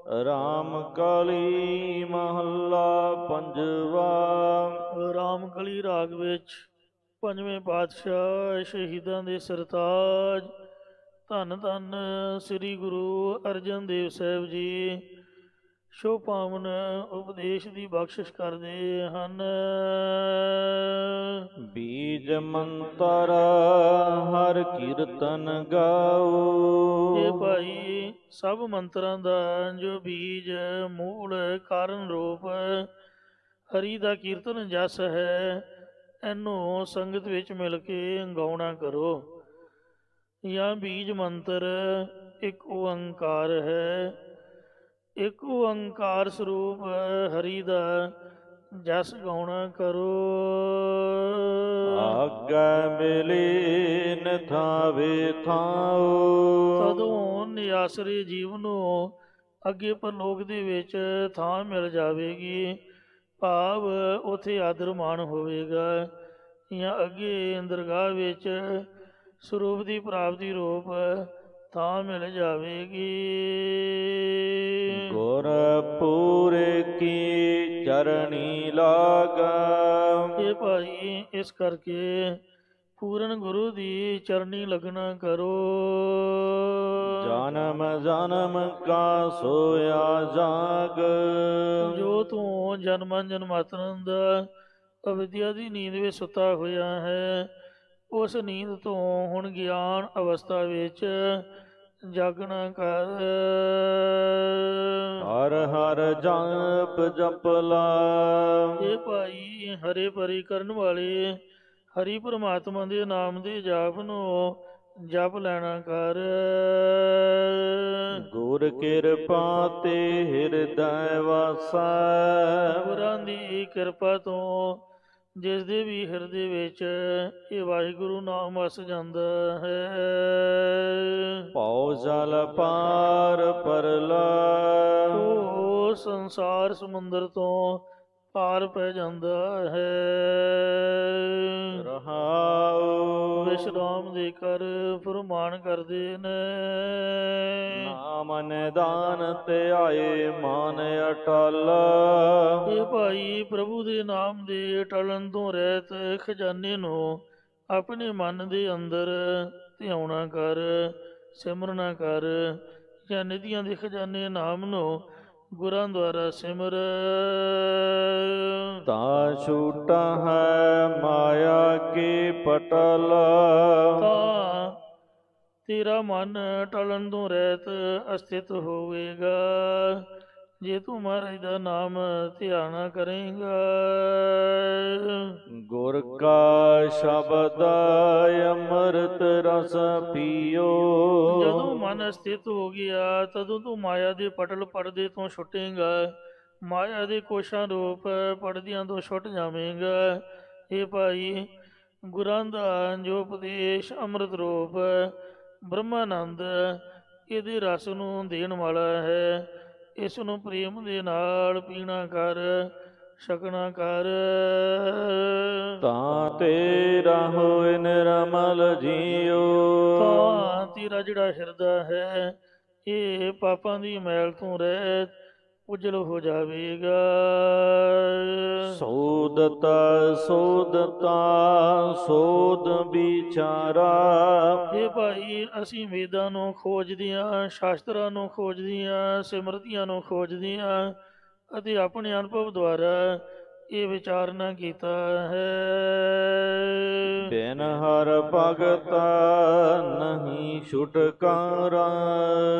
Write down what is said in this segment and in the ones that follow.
ਰਾਮ ਕਲੀ ਮਹੱਲਾ ਪੰਜਵਾ। ਰਾਮ ਕਲੀ ਰਾਗ ਵਿੱਚ ਪੰਜਵੇਂ ਪਾਤਸ਼ਾਹ ਸ਼ਹੀਦਾਂ ਦੇ ਸਰਤਾਜ ਧੰਨ ਧੰਨ ਸ੍ਰੀ ਗੁਰੂ ਅਰਜਨ ਦੇਵ ਸਾਹਿਬ ਜੀ ਸ਼ੋ ਪਾਵਨ ਉਪਦੇਸ਼ ਦੀ ਬਖਸ਼ਿਸ਼ ਕਰਦੇ ਹਨ। ਬੀਜ ਮੰਤਰ ਹਰ ਕੀਰਤਨ ਗਾਓ। ਇਹ ਭਾਈ ਸਭ ਮੰਤਰਾਂ ਦਾ ਜੋ ਬੀਜ ਮੂਲ ਕਾਰਨ ਰੂਪ ਹਰੀ ਦਾ ਕੀਰਤਨ ਜਸ ਹੈ, ਇਹਨੂੰ ਸੰਗਤ ਵਿੱਚ ਮਿਲ ਕੇ ਗਾਉਣਾ ਕਰੋ। ਜਾਂ ਬੀਜ ਮੰਤਰ ਇੱਕ ਓੰਕਾਰ ਹੈ। ਇੱਕ ਓੰਕਾਰ ਸਰੂਪ ਹਰੀ ਦਾ ਜਸ ਗਾਉਣਾ ਕਰੋ। ਆਗੈ ਮਿਲੀ ਨਿਥਾਵੇ ਥਾਓ। ਤਦੋਂ ਨਿਆਸਰੇ ਜੀਵ ਨੂੰ ਅੱਗੇ ਪਰਲੋਕ ਦੇ ਵਿੱਚ ਥਾਂ ਮਿਲ ਜਾਵੇਗੀ, ਭਾਵ ਉੱਥੇ ਆਦਰ ਮਾਣ ਹੋਵੇਗਾ। ਜਾਂ ਅੱਗੇ ਦਰਗਾਹ ਵਿੱਚ ਸਰੂਪ ਦੀ ਪ੍ਰਾਪਤੀ ਰੂਪ ਥਾਂ ਮਿਲ ਜਾਵੇਗੀ। ਗੁਰ ਪੂਰੇ ਕੀ ਚਰਣੀ ਲਾਗਾ। ਇਹ ਭਾਈ ਇਸ ਕਰਕੇ ਪੂਰਨ ਗੁਰੂ ਦੀ ਚਰਨੀ ਲੱਗਣਾ ਕਰੋ। ਜਨਮ ਜਨਮ ਕਾ ਸੋਇਆ ਜਾਗ। ਜੋ ਤੂੰ ਜਨਮਾਂ ਜਨਮਾਤਰਾਂ ਦਾ ਅਵਿਦਿਆ ਦੀ ਨੀਂਦ ਵਿੱਚ ਸੁੱਤਾ ਹੋਇਆ ਹੈ, ਉਸ ਨੀਂਦ ਤੋਂ ਹੁਣ ਗਿਆਨ ਅਵਸਥਾ ਵਿੱਚ ਜਾਗਣਾ ਕਰ। ਹਰ ਹਰ ਜਪ ਜਪਲਾ। ਇਹ ਭਾਈ ਹਰੇ ਭਰੀ ਕਰਨ ਵਾਲੇ ਹਰੀ ਪਰਮਾਤਮਾ ਦੇ ਨਾਮ ਦੇ ਜਾਪ ਨੂੰ ਜਪ ਲੈਣਾ ਕਰ। ਗੁਰ ਕਿਰਪਾ ਤੇ ਹਿਰਦੈ ਵਾਸੈ। ਗੁਰਾਂ ਦੀ ਕਿਰਪਾ ਤੋਂ ਜਿਸ ਦੇ ਵੀ ਹਿਰਦੇ ਵਿੱਚ ਇਹ ਵਾਹਿਗੁਰੂ ਨਾਮ ਵਸ ਜਾਂਦਾ ਹੈ। ਭਉ ਜਲ ਪਾਰ ਪਰਲਾ। ਉਹ ਸੰਸਾਰ ਸਮੁੰਦਰ ਤੋਂ ਪਾਰ ਪੈ ਜਾਂਦਾ ਹੈ। ਰਹਾਉ ਵਿਸ਼ਰਾਮ ਦੇ ਕਰ ਫਰਮਾਨ ਕਰਦੇ ਨੇ। ਨਾਮ ਨਿਦਾਨ ਧਿਆਏ ਮਨ ਅਟਲ। ਇਹ ਭਾਈ ਪ੍ਰਭੂ ਦੇ ਨਾਮ ਦੇ ਟਲਣ ਤੋਂ ਰਹਿਤ ਖਜ਼ਾਨੇ ਨੂੰ ਆਪਣੇ ਮਨ ਦੇ ਅੰਦਰ ਧਿਆਉਣਾ ਕਰ, ਸਿਮਰਨਾ ਕਰ। ਜਾਂ ਨਿਧੀਆਂ ਦੇ ਖਜ਼ਾਨੇ ਨਾਮ ਨੂੰ ਗੁਰਾਂ ਦੁਆਰਾ ਸਿਮਰ। ਤਾ ਛੂਟਾ ਹੈ ਮਾਇਆ ਕੀ ਪਟਲ। ਤਾਂ ਤੇਰਾ ਮਨ ਟਲਣ ਤੋਂ ਰਹਿਤ ਅਸਥਿਤ ਹੋਵੇਗਾ ਜੇ ਤੂੰ ਮਹਾਰਾਜ ਦਾ ਨਾਮ ਧਿਆਨਾ ਕਰੇਗਾ। ਗੁਰ ਕਾ ਸ਼ਬਦ ਅੰਮ੍ਰਿਤ ਰਸ ਪੀਓ। ਜਦੋਂ ਮਨ ਸਥਿਤ ਹੋ ਗਿਆ, ਤਦੋਂ ਤੂੰ ਮਾਇਆ ਦੇ ਪਟਲ ਪਰਦੇ ਤੋਂ ਛੁੱਟੇਗਾ, ਮਾਇਆ ਦੇ ਕੋਸ਼ਾਂ ਰੂਪ ਪਰਦਿਆਂ ਤੋਂ ਛੁੱਟ ਜਾਵੇਂਗਾ। ਇਹ ਭਾਈ ਗੁਰਾਂ ਦਾ ਜੋ ਉਪਦੇਸ਼ ਅੰਮ੍ਰਿਤ ਰੂਪ ਬ੍ਰਹਮਾਨੰਦ ਇਹਦੇ ਰਸ ਨੂੰ ਦੇਣ ਵਾਲਾ ਹੈ, ਇਸ ਨੂੰ ਪ੍ਰੇਮ ਦੇ ਨਾਲ ਪੀਣਾ ਕਰ, ਛਕਣਾ ਕਰ। ਤਾਂ ਤੇਰਾ ਹੋਇ ਨਿਰਮਲ ਜੀਓ। ਤਾਂ ਤੇਰਾ ਜਿਹੜਾ ਹਿਰਦਾ ਹੈ ਇਹ ਪਾਪਾਂ ਦੀ ਮੈਲ ਤੋਂ ਰਹਿਤ ਉਜਲ ਹੋ ਜਾਵੇਗਾ। ਸੋਦਤਾ ਸੋਦਤਾ ਸੋਦ ਵਿਚਾਰਾ। ਇਹ ਭਾਈ ਅਸੀਂ ਵੇਦਾਂ ਨੂੰ ਖੋਜਦੀਆਂ, ਸ਼ਾਸਤਰਾਂ ਨੂੰ ਖੋਜਦੀਆਂ, ਸਿਮਰਤੀਆਂ ਨੂੰ ਖੋਜਦੀਆਂ ਅਤੇ ਆਪਣੇ ਅਨੁਭਵ ਦੁਆਰਾ ਇਹ ਵਿਚਾਰਨਾ ਕੀਤਾ ਹੈ। ਬਿਨ ਹਰ ਭਗਤ ਨਹੀਂ ਛੁਟਕਾਰਾ।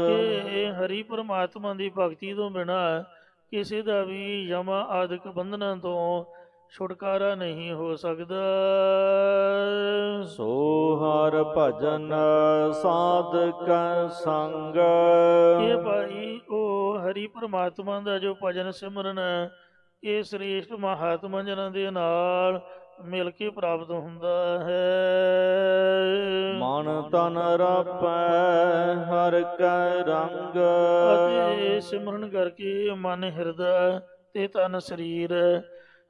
ਕਿ ਹਰੀ ਪਰਮਾਤਮਾ ਦੀ ਭਗਤੀ ਤੋਂ ਬਿਨਾ ਕਿਸੇ ਦਾ ਵੀ ਯਮਾ ਆਦਿਕ ਬੰਧਨਾਂ ਤੋਂ ਛੁਟਕਾਰਾ ਨਹੀਂ ਹੋ ਸਕਦਾ। ਸੋ ਹਰ ਭਜਨ ਸਾਧਕ ਸੰਗ। ਇਹ ਭਾਈ ਉਹ ਹਰੀ ਪਰਮਾਤਮਾ ਦਾ ਜੋ ਭਜਨ ਸਿਮਰਨ ਇਹ ਸ੍ਰੇਸ਼ਟ ਮਹਾਤਮਾ ਜਨਾਂ ਦੇ ਨਾਲ ਮਿਲ ਕੇ ਪ੍ਰਾਪਤ ਹੁੰਦਾ ਹੈ। ਮਨ ਤਨ ਰਪੈ ਹਰ ਕੈ ਰੰਗ। ਅਤੇ ਸਿਮਰਨ ਕਰਕੇ ਮਨ ਹਿਰਦਾ ਤੇ ਤਨ ਸਰੀਰ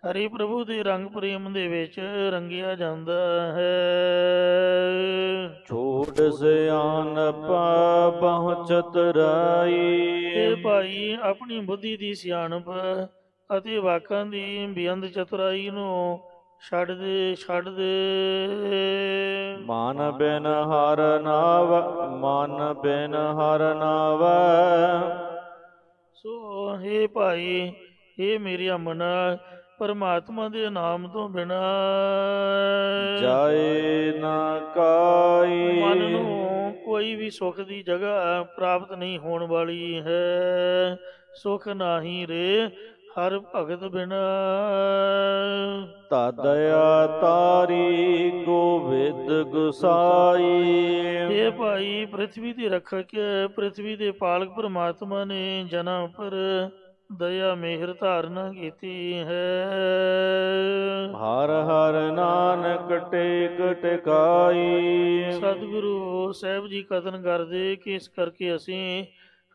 ਹਰੀ ਪ੍ਰਭੂ ਦੇ ਰੰਗ ਪ੍ਰੇਮ ਦੇ ਵਿੱਚ ਰੰਗਿਆ ਜਾਂਦਾ ਹੈ। ਛੋਟ ਸਿਆਣਪ ਬਹੁ ਚਤੁਰਾਈ। ਇਹ ਭਾਈ ਆਪਣੀ ਬੁੱਧੀ ਦੀ ਸਿਆਣਪ ਅਤੇ ਵਾਕਾਂ ਦੀ ਬੇਅੰਤ ਚਤੁਰਾਈ ਨੂੰ ਛੱਡ ਦੇ। ਮਨ ਬਿਨ ਹਰ ਨਾਵ, ਮਨ ਬਿਨ ਹਰ ਨਾਵ। ਸੋ ਹੇ ਭਾਈ, ਹੇ ਮੇਰਿਆ ਮਨਾ, ਪਰਮਾਤਮਾ ਦੇ ਨਾਮ ਤੋਂ ਬਿਨਾ ਜਾਏ ਨਾ ਕਾਈ। ਮਨ ਨੂੰ ਕੋਈ ਵੀ ਸੁੱਖ ਦੀ ਜਗ੍ਹਾ ਪ੍ਰਾਪਤ ਨਹੀਂ ਹੋਣ ਵਾਲੀ ਹੈ। ਸੁਖ ਨਾਹੀ ਰੇ ਹਰ ਭਗਤ ਬਿਨਾ। ਤਦਇਆ ਤਾਰੀ ਗੋਵਿੰਦ ਗੁਸਾਈ। ਇਹ ਭਾਈ ਪ੍ਰਿਥਵੀ ਦੇ ਰੱਖਕ, ਪ੍ਰਿਥਵੀ ਦੇ ਪਾਲਕ ਪਰਮਾਤਮਾ ਨੇ ਜਨਾਂ ਉੱਪਰ ਦਇਆ ਮਿਹਰ ਧਾਰਨਾ ਕੀਤੀ ਹੈ। ਹਰ ਹਰ ਨਾਨਕ ਟੇਕ ਟਿਕਾਈ। ਸਤਿਗੁਰੂ ਸਾਹਿਬ ਜੀ ਕਥਨ ਕਰਦੇ ਕਿ ਇਸ ਕਰਕੇ ਅਸੀਂ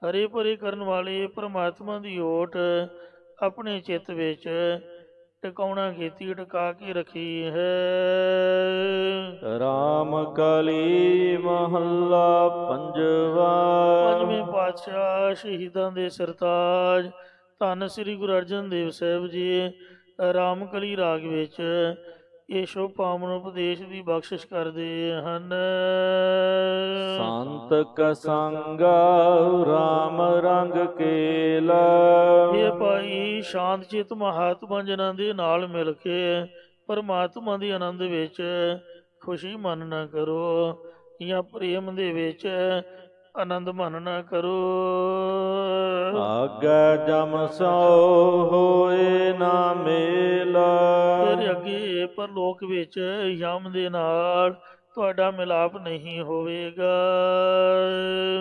ਹਰੇ ਭਰੇ ਕਰਨ ਵਾਲੇ ਪਰਮਾਤਮਾ ਦੀ ਓਟ ਆਪਣੇ ਚਿੱਤ ਵਿੱਚ ਟਿਕਾਉਣਾ ਕੀਤੀ, ਟਿਕਾ ਕੇ ਰੱਖੀ ਹੈ। ਰਾਮ ਕਲੀ ਮਹੱਲਾ ਪੰਜਵਾ। ਪੰਜਵੇਂ ਪਾਤਸ਼ਾਹ ਸ਼ਹੀਦਾਂ ਦੇ ਸਰਤਾਜ ਧੰਨ ਸ੍ਰੀ ਗੁਰੂ ਅਰਜਨ ਦੇਵ ਸਾਹਿਬ ਜੀ ਰਾਮਕਲੀ ਰਾਗ ਵਿੱਚ ਇਹ ਸ਼ੁਭ ਪਾਵਨ ਉਪਦੇਸ਼ ਦੀ ਬਖਸ਼ਿਸ਼ ਕਰਦੇ ਹਨ। ਸੰਤ ਕਸੰਗਾ ਰਾਮ ਰੰਗ ਕੇਲਾ। ਇਹ ਭਾਈ ਸ਼ਾਂਤ ਚਿਤ ਮਹਾਤਮਾ ਜਨਾਂ ਦੇ ਨਾਲ ਮਿਲ ਕੇ ਪਰਮਾਤਮਾ ਦੇ ਆਨੰਦ ਵਿੱਚ ਖੁਸ਼ੀ ਮਨ ਨਾ ਕਰੋ, ਜਾਂ ਪ੍ਰੇਮ ਦੇ ਵਿੱਚ ਆਨੰਦ ਮਨ ਨਾ ਕਰੋ। ਆਗੇ ਜਮ ਸੋ ਹੋਏ ਨਾ ਮੇਲਾ। ਫਿਰ ਅੱਗੇ ਪਰਲੋਕ ਵਿੱਚ ਯਮ ਦੇ ਨਾਲ ਤੁਹਾਡਾ ਮਿਲਾਪ ਨਹੀਂ ਹੋਵੇਗਾ।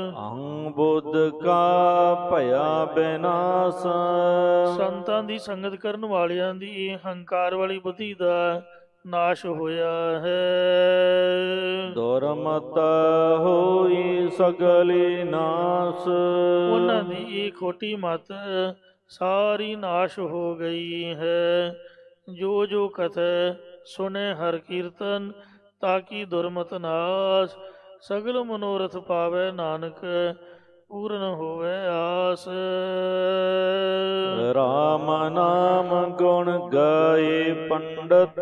ਅਹੰ ਬੁੱਧ ਕਾ ਭਇਆ ਬਿਨਾਸ਼। ਸੰਤਾਂ ਦੀ ਸੰਗਤ ਕਰਨ ਵਾਲਿਆਂ ਦੀ ਹੰਕਾਰ ਵਾਲੀ ਬੁੱਧੀ ਦਾ ਨਾਸ਼ ਹੋਇਆ ਹੈ। ਦੁਰਮਤ ਹੋਈ ਸਗਲੀ ਨਾਸ। ਉਹਨਾਂ ਦੀ ਖੋਟੀ ਮਤ ਸਾਰੀ ਨਾਸ਼ ਹੋ ਗਈ ਹੈ। ਜੋ ਜੋ ਕਥੈ ਸੁਨੇ ਹਰ ਕੀਰਤਨ, ਤਾਕੀ ਦੁਰਮਤ ਨਾਸ। ਸਗਲ ਮਨੋਰਥ ਪਾਵੈ ਨਾਨਕ, ਪੂਰਨ ਹੋਵੇ ਆਸ। ਰਾਮ ਨਾਮ ਗੁਣ ਗਾਏ ਪੰਡਤ।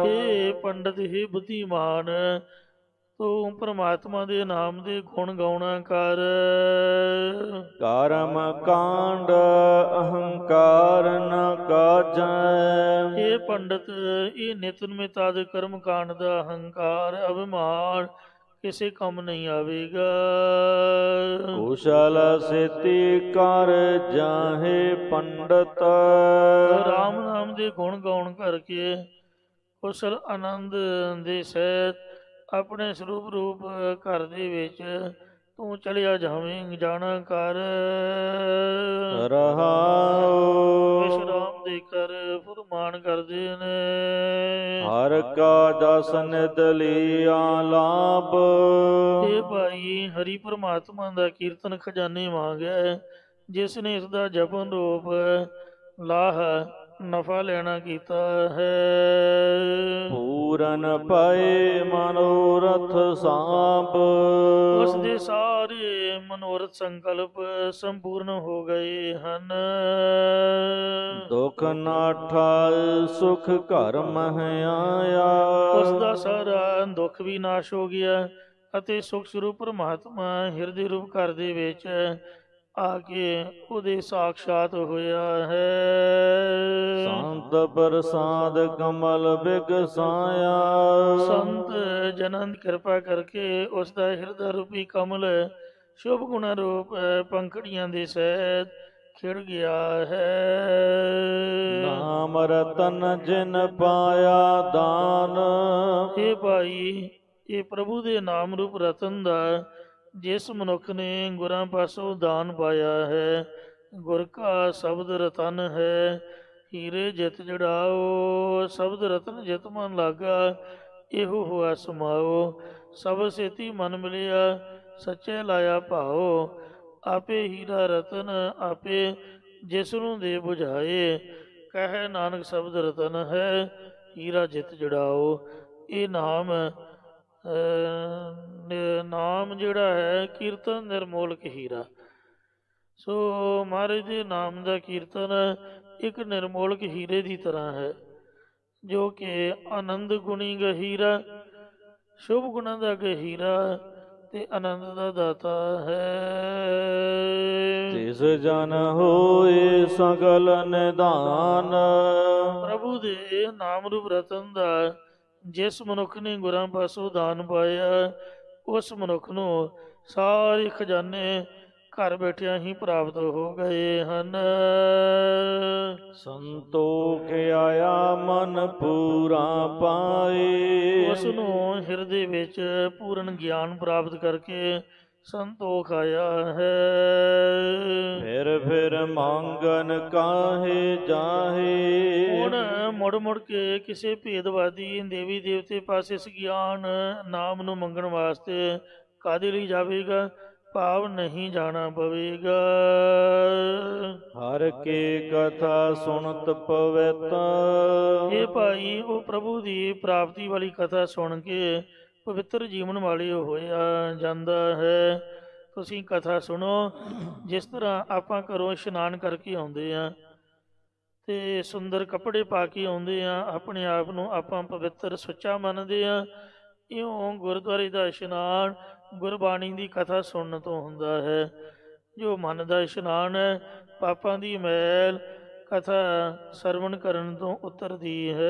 ਹੇ ਪੰਡਤ, ਹੇ ਬੁੱਧੀਮਾਨ, ਤੂੰ ਪਰਮਾਤਮਾ ਦੇ ਨਾਮ ਦੇ ਗੁਣ ਗਾਉਣਾ ਕਰ। ਕਰਮ ਕਾਂਡ ਅਹੰਕਾਰ ਨ ਕਾਜੈ। ਇਹ ਪੰਡਤ, ਇਹ ਨਿਤ ਨਮਿਤ ਆਦਿ ਕਰਮ ਕਾਂਡ ਦਾ ਅਹੰਕਾਰ ਅਭਿਮਾਨ ਕਿਸੇ ਕੰਮ ਨਹੀਂ ਆਵੇਗਾ। ਕੁਸ਼ਲ ਸੇਤੀ ਕਰ ਜਾਹੇ ਪੰਡਤ। ਰਾਮ ਨਾਮ ਦੇ ਗੁਣ ਗਾਉਣ ਕਰਕੇ ਕੁਸ਼ਲ ਆਨੰਦ ਦੇ ਸਹਿਤ ਆਪਣੇ ਸਰੂਪ ਰੂਪ ਘਰ ਦੇ ਵਿੱਚ ਤੂੰ ਚਲਿਆ ਜਾਣਾ ਕਰ। ਰਹਾਉ ਵਿਸ਼ਰਾਮ ਦੇ ਕਰ ਫੁਰਮਾਨ ਕਰਦੇ ਨੇ। ਹਰ ਕਾ ਜਸ ਨਿਤ ਲੀਆ ਲਾਭ। ਇਹ ਭਾਈ ਹਰੀ ਪਰਮਾਤਮਾ ਦਾ ਕੀਰਤਨ ਖਜ਼ਾਨੇ ਵਾਂਗੈ, ਜਿਸ ਨੇ ਇਸ ਦਾ ਜਪਨ ਰੂਪ ਲਾਹ ਨਫਾ ਲੈਣਾ ਕੀਤਾ ਹੈ। ਪੂਰਨ ਪਏ ਮਨੋਰਥ ਸਾਂਭ। ਉਸ ਦੇ ਸਾਰੇ ਮਨੋਰਥ ਸੰਕਲਪ ਸੰਪੂਰਨ ਹੋ ਗਏ ਹਨ। ਦੁਖ ਨਾਠਾ ਸੁਖ ਘਰ ਮਹਿ ਆਇਆ। ਉਸ ਦਾ ਸਾਰਾ ਦੁੱਖ ਵੀ ਨਾਸ਼ ਹੋ ਗਿਆ ਅਤੇ ਸੁਖ ਸਰੂਪ ਪਰਮਾਤਮਾ ਹਿਰਦੇ ਰੂਪ ਘਰ ਦੇ ਵਿੱਚ ਆ ਕੇ ਉਹਦੇ ਸਾਖਸ਼ਾਤ ਹੋਇਆ ਹੈ। ਸੰਤ ਪ੍ਰਸਾਦ ਕਮਲ ਬਿਗਸਾਇਆ। ਸੰਤ ਜਨਾਂ ਦੀ ਕਿਰਪਾ ਕਰਕੇ ਉਸ ਦਾ ਹਿਰਦਾ ਰੂਪੀ ਕਮਲ ਸ਼ੁਭ ਗੁਣਾ ਰੂਪ ਪੰਖੜੀਆਂ ਦੇ ਸਹਿਤ ਖਿੜ ਗਿਆ ਹੈ। ਨਾਮ ਰਤਨ ਜਿਨ ਪਾਇਆ ਦਾਨ। ਇਹ ਭਾਈ, ਇਹ ਪ੍ਰਭੂ ਦੇ ਨਾਮ ਰੂਪ ਰਤਨ ਦਾ ਜਿਸ ਮਨੁੱਖ ਨੇ ਗੁਰਾਂ ਪਾਸੋਂ ਦਾਨ ਪਾਇਆ ਹੈ, ਗੁਰ ਕਾ ਸ਼ਬਦ ਰਤਨ ਹੈ। ਹੀਰੇ ਜਿਤ ਜੜਾਓ, ਸ਼ਬਦ ਰਤਨ ਜਿਤ ਮਨ ਲਾਗਾ, ਇਹੋ ਹੋਆ ਸਮਾਓ। ਸਭ ਸੇਤੀ ਮਨ ਮਿਲਿਆ, ਸੱਚੇ ਲਾਇਆ ਭਾਓ। ਆਪੇ ਹੀਰਾ ਰਤਨ ਆਪੇ ਜਿਸ ਨੂੰ ਦੇ ਬੁਝਾਏ, ਕਹਿ ਨਾਨਕ ਸ਼ਬਦ ਰਤਨ ਹੈ, ਹੀਰਾ ਜਿਤ ਜੜਾਓ। ਇਹ ਨਾਮ ਜਿਹੜਾ ਹੈ ਕੀਰਤਨ ਨਿਰਮੋਲਕ ਹੀਰਾ। ਸੋ ਮਹਾਰਾਜ ਦੇ ਨਾਮ ਦਾ ਕੀਰਤਨ ਇੱਕ ਨਿਰਮੋਲਕ ਹੀਰੇ ਦੀ ਤਰ੍ਹਾਂ ਹੈ, ਜੋ ਕਿ ਆਨੰਦ ਗੁਣੀ ਗਹੀਰਾ, ਸ਼ੁਭ ਗੁਣਾਂ ਦਾ ਗਹੀਰਾ ਤੇ ਆਨੰਦ ਦਾ ਦਾਤਾ ਹੈ। ਤਿਸ ਜਨ ਹੋਏ ਸਗਲ ਨਿਧਾਨ। ਪ੍ਰਭੂ ਦੇ ਨਾਮ ਰੂਪ ਰਤਨ ਦਾ ਜਿਸ ਮਨੁੱਖ ਨੇ ਗੁਰਾਂ ਪਾਸੋਂ ਦਾਨ ਪਾਇਆ, ਉਸ ਮਨੁੱਖ ਨੂੰ ਸਾਰੇ ਖਜ਼ਾਨੇ ਘਰ ਬੈਠਿਆਂ ਹੀ ਪ੍ਰਾਪਤ ਹੋ ਗਏ ਹਨ। ਸੰਤੋਖ ਆਇਆ ਮਨ ਪੂਰਾ ਪਾਏ। ਉਸ ਨੂੰ ਹਿਰਦੇ ਵਿੱਚ ਪੂਰਨ ਗਿਆਨ ਪ੍ਰਾਪਤ ਕਰਕੇ ਸੰਤੋਖ ਆਇਆ ਹੈ। ਫਿਰ ਮੰਗਨ ਕਾਹੇ ਜਾਹੇ। ਹੁਣ ਮੁੜ ਮੁੜ ਕੇ ਕਿਸੇ ਭੇਦਵਾਦੀ ਦੇਵੀ ਦੇਵਤੇ ਪਾਸੇ ਇਸ ਗਿਆਨ ਨਾਮ ਨੂੰ ਮੰਗਣ ਵਾਸਤੇ ਕਾਹਦੇ ਲਈ ਜਾਵੇਗਾ? ਭਾਵ ਨਹੀਂ ਜਾਣਾ ਪਵੇਗਾ। ਹਰ ਕੇ ਕਥਾ ਸੁਣਤ ਪਵਿੱਤ। ਇਹ ਭਾਈ ਉਹ ਪ੍ਰਭੂ ਦੀ ਪ੍ਰਾਪਤੀ ਵਾਲੀ ਕਥਾ ਸੁਣ ਕੇ ਪਵਿੱਤਰ ਜੀਵਨ ਵਾਲੇ ਹੋਇਆ ਜਾਂਦਾ ਹੈ। ਤੁਸੀਂ ਕਥਾ ਸੁਣੋ। ਜਿਸ ਤਰ੍ਹਾਂ ਆਪਾਂ ਘਰੋਂ ਇਸ਼ਨਾਨ ਕਰਕੇ ਆਉਂਦੇ ਹਾਂ ਤੇ ਸੁੰਦਰ ਕੱਪੜੇ ਪਾ ਕੇ ਆਉਂਦੇ ਹਾਂ, ਆਪਣੇ ਆਪ ਨੂੰ ਆਪਾਂ ਪਵਿੱਤਰ ਸੁੱਚਾ ਮੰਨਦੇ ਹਾਂ, ਇਉਂ ਗੁਰਦੁਆਰੇ ਦਾ ਇਸ਼ਨਾਨ ਗੁਰਬਾਣੀ ਦੀ ਕਥਾ ਸੁਣਨ ਤੋਂ ਹੁੰਦਾ ਹੈ। ਜੋ ਮਨ ਦਾ ਇਸ਼ਨਾਨ ਹੈ, ਪਾਪਾਂ ਦੀ ਮੈਲ ਕਥਾ ਸਰਵਣ ਕਰਨ ਤੋਂ ਉਤਰਦੀ ਹੈ।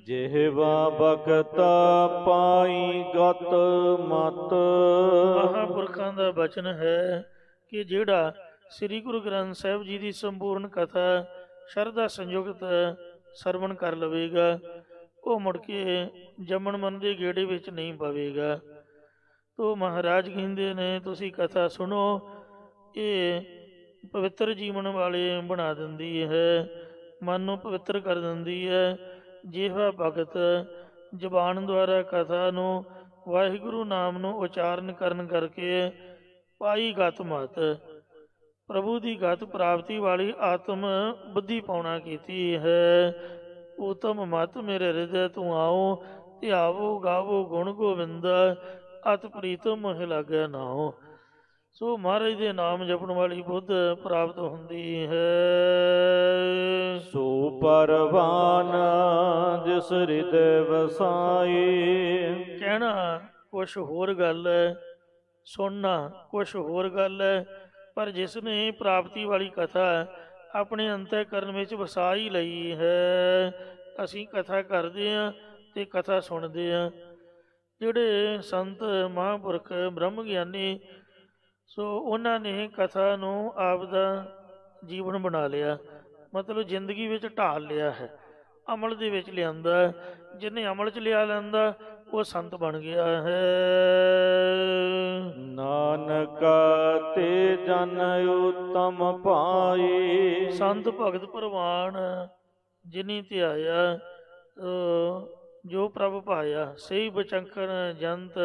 ਜਿਹਵਾ ਬਖਤਾ ਪਾਈ ਗਤ ਮਤ। ਮਹਾਂਪੁਰਖਾਂ ਦਾ ਬਚਨ ਹੈ ਕਿ ਜਿਹੜਾ ਸ੍ਰੀ ਗੁਰੂ ਗ੍ਰੰਥ ਸਾਹਿਬ ਜੀ ਦੀ ਸੰਪੂਰਨ ਕਥਾ ਸ਼ਰਧਾ ਸੰਯੁਕਤ ਸਰਵਣ ਕਰ ਲਵੇਗਾ, ਉਹ ਮੁੜ ਕੇ ਜੰਮਣ ਮਨ ਦੇ ਗੇੜੇ ਵਿੱਚ ਨਹੀਂ ਪਵੇਗਾ। ਤੋ ਮਹਾਰਾਜ ਕਹਿੰਦੇ ਨੇ ਤੁਸੀਂ ਕਥਾ ਸੁਣੋ, ਇਹ ਪਵਿੱਤਰ ਜੀਵਨ ਵਾਲੇ ਬਣਾ ਦਿੰਦੀ ਹੈ, ਮਨ ਨੂੰ ਪਵਿੱਤਰ ਕਰ ਦਿੰਦੀ ਹੈ। ਜਿਹਵਾ ਭਗਤ ਜ਼ਬਾਨ ਦੁਆਰਾ ਕਥਾ ਨੂੰ ਵਾਹਿਗੁਰੂ ਨਾਮ ਨੂੰ ਉਚਾਰਨ ਕਰਨ ਕਰਕੇ ਪਾਈ ਗਤ ਮਤ, ਪ੍ਰਭੂ ਦੀ ਗਤ ਪ੍ਰਾਪਤੀ ਵਾਲੀ ਆਤਮ ਬੁੱਧੀ ਪਾਉਣਾ ਕੀਤੀ ਹੈ। ਉਤਮ ਮਤ ਮੇਰੇ ਹਿਰਦੈ ਤੂੰ ਆਓ, ਧਿਆਵੋ ਗਾਵੋ ਗੁਣ ਗੋਬਿੰਦਾ, ਅਤ ਪ੍ਰੀਤਮ ਮੋਹਿ ਲਾਗੈ ਨਾਉ। ਸੋ ਮਹਾਰਾਜ ਦੇ ਨਾਮ ਜਪਣ ਵਾਲੀ ਬੁੱਧ ਪ੍ਰਾਪਤ ਹੁੰਦੀ ਹੈ। ਸੋ ਪਰਵਾਨ ਜਿਸ ਹਿਰਦੈ ਵਸਾਈ। ਕਹਿਣਾ ਕੁਛ ਹੋਰ ਗੱਲ ਹੈ, ਸੁਣਨਾ ਕੁਛ ਹੋਰ ਗੱਲ ਹੈ, ਪਰ ਜਿਸ ਨੇ ਪ੍ਰਾਪਤੀ ਵਾਲੀ ਕਥਾ ਆਪਣੇ ਅੰਤःਕਰਨ ਵਿੱਚ ਵਸਾ ਹੀ ਲਈ ਹੈ। ਅਸੀਂ ਕਥਾ ਕਰਦੇ ਹਾਂ ਤੇ ਕਥਾ ਸੁਣਦੇ ਹਾਂ। ਜਿਹੜੇ ਸੰਤ ਮਹਾਂਪੁਰਖ ਬ੍ਰਹਮ ਗਿਆਨੀ, ਸੋ ਉਹਨਾਂ ਨੇ ਕਥਾ ਨੂੰ ਆਪ ਦਾ ਜੀਵਨ ਬਣਾ ਲਿਆ, ਮਤਲਬ ਜ਼ਿੰਦਗੀ ਵਿੱਚ ਢਾਲ ਲਿਆ ਹੈ, ਅਮਲ ਦੇ ਵਿੱਚ ਲਿਆਂਦਾ। ਜਿਹਨੇ ਅਮਲ 'ਚ ਲਿਆ ਲੈਂਦਾ ਉਹ ਸੰਤ ਬਣ ਗਿਆ ਹੈ। ਨਾਨਕ ਤੇ ਜਨ ਉਤਮ ਪਾਈ। ਸੰਤ ਭਗਤ ਪ੍ਰਵਾਨ ਜਿਨੀ ਧਿਆਇਆ, ਜੋ ਪ੍ਰਭ ਪਾਇਆ ਸਹੀ ਬਚੰਕਨ ਜੰਤ,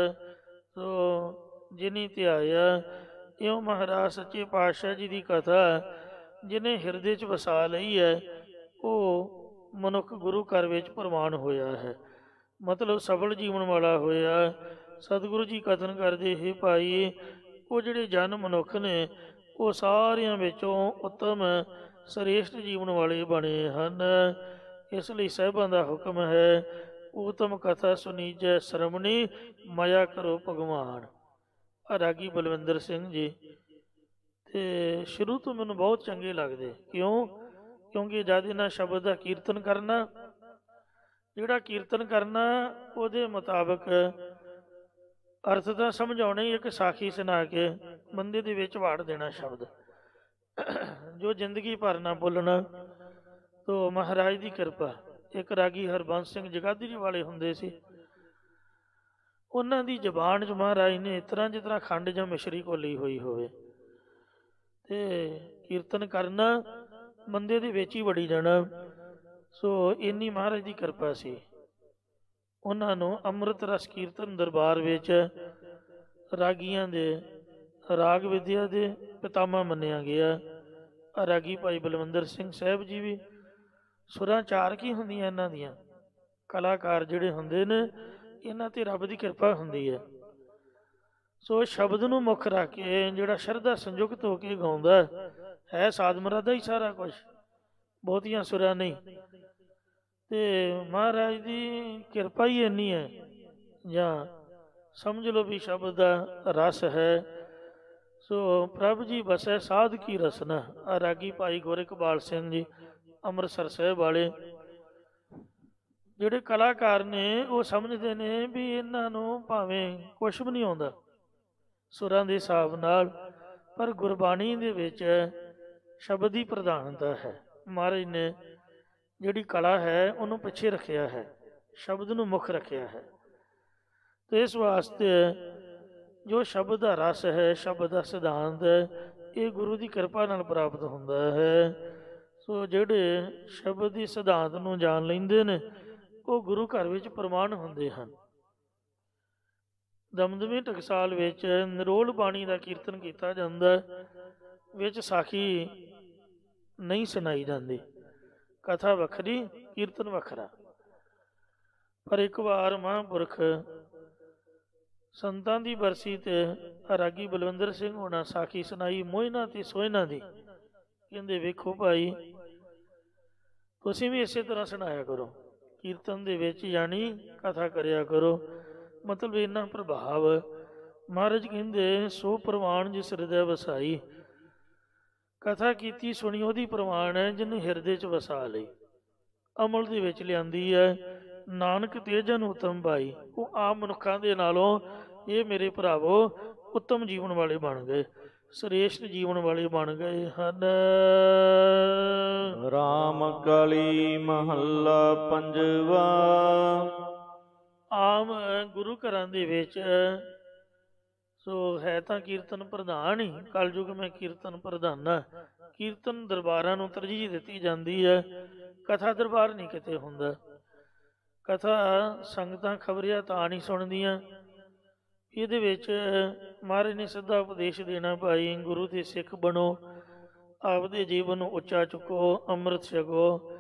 ਸੋ ਜਿਨੀ ਧਿਆਇਆ। ਇਉਂ ਮਹਾਰਾਜ ਸੱਚੇ ਪਾਤਸ਼ਾਹ ਜੀ ਦੀ ਕਥਾ ਜਿਹਨੇ ਹਿਰਦੇ 'ਚ ਵਸਾ ਲਈ ਹੈ, ਉਹ ਮਨੁੱਖ ਗੁਰੂ ਘਰ ਵਿੱਚ ਪ੍ਰਵਾਨ ਹੋਇਆ ਹੈ, ਮਤਲਬ ਸਫਲ ਜੀਵਨ ਵਾਲਾ ਹੋਇਆ। ਸਤਿਗੁਰੂ ਜੀ ਕਥਨ ਕਰਦੇ ਹੀ ਭਾਈ, ਉਹ ਜਿਹੜੇ ਜਨ ਮਨੁੱਖ ਨੇ ਉਹ ਸਾਰਿਆਂ ਵਿੱਚੋਂ ਉੱਤਮ ਸ੍ਰੇਸ਼ਟ ਜੀਵਨ ਵਾਲੇ ਬਣੇ ਹਨ। ਇਸ ਲਈ ਸਾਹਿਬਾਂ ਦਾ ਹੁਕਮ ਹੈ, ਊਤਮ ਕਥਾ ਸੁਨੀਜੈ ਸ਼ਰਮਣੀ, ਮਾਇਆ ਕਰੋ ਭਗਵਾਨ। ਰਾਗੀ ਬਲਵਿੰਦਰ ਸਿੰਘ ਜੀ ਤੇ ਸ਼ੁਰੂ ਤੋਂ ਮੈਨੂੰ ਬਹੁਤ ਚੰਗੇ ਲੱਗਦੇ। ਕਿਉਂਕਿ ਜਦ ਇਹਨਾਂ ਸ਼ਬਦ ਦਾ ਕੀਰਤਨ ਕਰਨਾ, ਜਿਹੜਾ ਕੀਰਤਨ ਕਰਨਾ ਉਹਦੇ ਮੁਤਾਬਕ ਅਰਥ ਤਾਂ ਸਮਝਾਉਣਾ ਹੀ, ਇੱਕ ਸਾਖੀ ਸੁਣਾ ਕੇ ਬੰਦੇ ਦੇ ਵਿੱਚ ਵਾੜ ਦੇਣਾ ਸ਼ਬਦ, ਜੋ ਜ਼ਿੰਦਗੀ ਭਰ ਨਾ ਬੋਲਣਾ। ਤੋ ਮਹਾਰਾਜ ਦੀ ਕਿਰਪਾ। ਇੱਕ ਰਾਗੀ ਹਰਬੰਸ ਸਿੰਘ ਜਗਾਧਰੀ ਵਾਲੇ ਹੁੰਦੇ ਸੀ, ਉਹਨਾਂ ਦੀ ਜ਼ਬਾਨ 'ਚ ਮਹਾਰਾਜ ਨੇ ਇਸ ਤਰ੍ਹਾਂ ਜਿਸ ਤਰ੍ਹਾਂ ਖੰਡ ਜਾਂ ਮਿਸ਼ਰੀ ਘੋਲੀ ਹੋਈ ਹੋਵੇ, ਤੇ ਕੀਰਤਨ ਕਰਨਾ ਬੰਦੇ ਦੇ ਵਿੱਚ ਹੀ ਵੜੀ ਜਾਣਾ। ਸੋ ਇੰਨੀ ਮਹਾਰਾਜ ਦੀ ਕਿਰਪਾ ਸੀ। ਉਹਨਾਂ ਨੂੰ ਅੰਮ੍ਰਿਤ ਰਸ ਕੀਰਤਨ ਦਰਬਾਰ ਵਿੱਚ ਰਾਗੀਆਂ ਦੇ ਰਾਗ ਵਿਦਿਆ ਦੇ ਪਿਤਾਮਾ ਮੰਨਿਆ ਗਿਆ। ਰਾਗੀ ਭਾਈ ਬਲਵੰਦਰ ਸਿੰਘ ਸਾਹਿਬ ਜੀ ਵੀ। ਸੁਰਾਂ ਚਾਰ ਕੀ ਹੁੰਦੀਆਂ ਇਹਨਾਂ ਦੀਆਂ, ਕਲਾਕਾਰ ਜਿਹੜੇ ਹੁੰਦੇ ਨੇ ਇਹਨਾਂ ਤੇ ਰੱਬ ਦੀ ਕਿਰਪਾ ਹੁੰਦੀ ਹੈ। ਸੋ ਸ਼ਬਦ ਨੂੰ ਮੁੱਖ ਰੱਖ ਕੇ ਜਿਹੜਾ ਸ਼ਰਧਾ ਸੰਯੁਕਤ ਹੋ ਕੇ ਗਾਉਂਦਾ ਹੈ ਸਾਧ ਮੁਰਾਦਾ ਹੀ ਸਾਰਾ ਕੁਝ, ਬਹੁਤੀਆਂ ਸੁਰਾਂ ਨਹੀਂ। ਤੇ ਮਹਾਰਾਜ ਦੀ ਕਿਰਪਾ ਹੀ ਇੰਨੀ ਹੈ, ਜਾਂ ਸਮਝ ਲਓ ਵੀ ਸ਼ਬਦ ਦਾ ਰਸ ਹੈ। ਸੋ ਪ੍ਰਭ ਜੀ ਬਸੈ ਸਾਧ ਕੀ ਰਸਨਾ। ਰਾਗੀ ਭਾਈ ਗੁਰ ਇਕਬਾਲ ਸਿੰਘ ਜੀ ਅੰਮ੍ਰਿਤਸਰ ਸਾਹਿਬ ਵਾਲੇ ਜਿਹੜੇ ਕਲਾਕਾਰ ਨੇ ਉਹ ਸਮਝਦੇ ਨੇ ਵੀ ਇਹਨਾਂ ਨੂੰ ਭਾਵੇਂ ਕੁਛ ਵੀ ਨਹੀਂ ਆਉਂਦਾ ਸੁਰਾਂ ਦੇ ਹਿਸਾਬ ਨਾਲ, ਪਰ ਗੁਰਬਾਣੀ ਦੇ ਵਿੱਚ ਸ਼ਬਦ ਦੀ ਪ੍ਰਧਾਨਤਾ ਹੈ। ਮਹਾਰਾਜ ਨੇ ਜਿਹੜੀ ਕਲਾ ਹੈ ਉਹਨੂੰ ਪਿੱਛੇ ਰੱਖਿਆ ਹੈ, ਸ਼ਬਦ ਨੂੰ ਮੁੱਖ ਰੱਖਿਆ ਹੈ। ਤੇ ਇਸ ਵਾਸਤੇ ਜੋ ਸ਼ਬਦ ਦਾ ਰਸ ਹੈ, ਸ਼ਬਦ ਦਾ ਸਿਧਾਂਤ ਹੈ, ਇਹ ਗੁਰੂ ਦੀ ਕਿਰਪਾ ਨਾਲ ਪ੍ਰਾਪਤ ਹੁੰਦਾ ਹੈ। ਸੋ ਜਿਹੜੇ ਸ਼ਬਦ ਦੀ ਸਿਧਾਂਤ ਨੂੰ ਜਾਣ ਲੈਂਦੇ ਨੇ ਉਹ ਗੁਰੂ ਘਰ ਵਿੱਚ ਪ੍ਰਮਾਣ ਹੁੰਦੇ ਹਨ। ਦਮਦਮੀ ਟਕਸਾਲ ਵਿੱਚ ਨਿਰੋਲ ਬਾਣੀ ਦਾ ਕੀਰਤਨ ਕੀਤਾ ਜਾਂਦਾ, ਵਿੱਚ ਸਾਖੀ ਨਹੀਂ ਸੁਣਾਈ ਜਾਂਦੀ, ਕਥਾ ਵੱਖਰੀ ਕੀਰਤਨ ਵੱਖਰਾ। ਪਰ ਇੱਕ ਵਾਰ ਮਹਾਂਪੁਰਖ ਸੰਤਾਂ ਦੀ ਬਰਸੀ ਤੇ ਰਾਗੀ ਬਲਵੰਦਰ ਸਿੰਘ ਹੋਣਾ ਸਾਖੀ ਸੁਣਾਈ ਮੋਇਨਾ ਤੇ ਸੋਇਨਾ ਦੀ। ਕਹਿੰਦੇ ਵੇਖੋ ਭਾਈ ਤੁਸੀਂ ਵੀ ਇਸੇ ਤਰ੍ਹਾਂ ਸੁਣਾਇਆ ਕਰੋ ਕੀਰਤਨ ਦੇ ਵਿੱਚ, ਯਾਨੀ ਕਥਾ ਕਰਿਆ ਕਰੋ। ਮਤਲਬ ਇੰਨਾ ਪ੍ਰਭਾਵ। ਮਹਾਰਾਜ ਕਹਿੰਦੇ ਸੋ ਪ੍ਰਵਾਨ ਜਿਸ ਹਿਰਦੈ ਵਸਾਈ। ਕਥਾ ਕੀਤੀ ਸੁਣੀ ਉਹਦੀ ਪ੍ਰਵਾਨ ਹੈ ਜਿਹਨੂੰ ਹਿਰਦੇ 'ਚ ਵਸਾ ਲਈ, ਅਮਲ ਦੇ ਵਿੱਚ ਲਿਆਂਦੀ ਹੈ। ਨਾਨਕ ਤੇਜਨ ਉਤਮ ਭਾਈ। ਉਹ ਆਮ ਮਨੁੱਖਾਂ ਦੇ ਨਾਲੋਂ ਇਹ ਮੇਰੇ ਭਰਾਵੋ ਉੱਤਮ ਜੀਵਨ ਵਾਲੇ ਬਣ ਗਏ, ਸ੍ਰੇਸ਼ਟ ਜੀਵਨ ਵਾਲੇ ਬਣ ਗਏ ਹਨ। ਰਾਮ ਕਲੀ ਮਹੱਲਾ ਪੰਜਵਾ। ਆਮ ਗੁਰੂ ਘਰਾਂ ਦੇ ਵਿੱਚ ਸੋ ਹੈ ਤਾਂ ਕੀਰਤਨ ਪ੍ਰਧਾਨ ਹੀ, ਕਲਯੁਗ ਮੈਂ ਕੀਰਤਨ ਪ੍ਰਧਾਨਾ। ਕੀਰਤਨ ਦਰਬਾਰਾਂ ਨੂੰ ਤਰਜੀਹ ਦਿੱਤੀ ਜਾਂਦੀ ਹੈ, ਕਥਾ ਦਰਬਾਰ ਨਹੀਂ ਕਿਤੇ ਹੁੰਦਾ। ਕਥਾ ਸੰਗਤਾਂ ਖਬਰਿਆ ਤਾਂ ਨਹੀਂ ਸੁਣਦੀਆਂ। ਇਹਦੇ ਵਿੱਚ ਮਹਾਰਾਜ ਨੇ ਸਿੱਧਾ ਉਪਦੇਸ਼ ਦੇਣਾ, ਭਾਈ ਗੁਰੂ ਦੇ ਸਿੱਖ ਬਣੋ, ਆਪਦੇ ਜੀਵਨ ਨੂੰ ਉੱਚਾ ਚੁੱਕੋ, ਅੰਮ੍ਰਿਤ ਛਕੋ।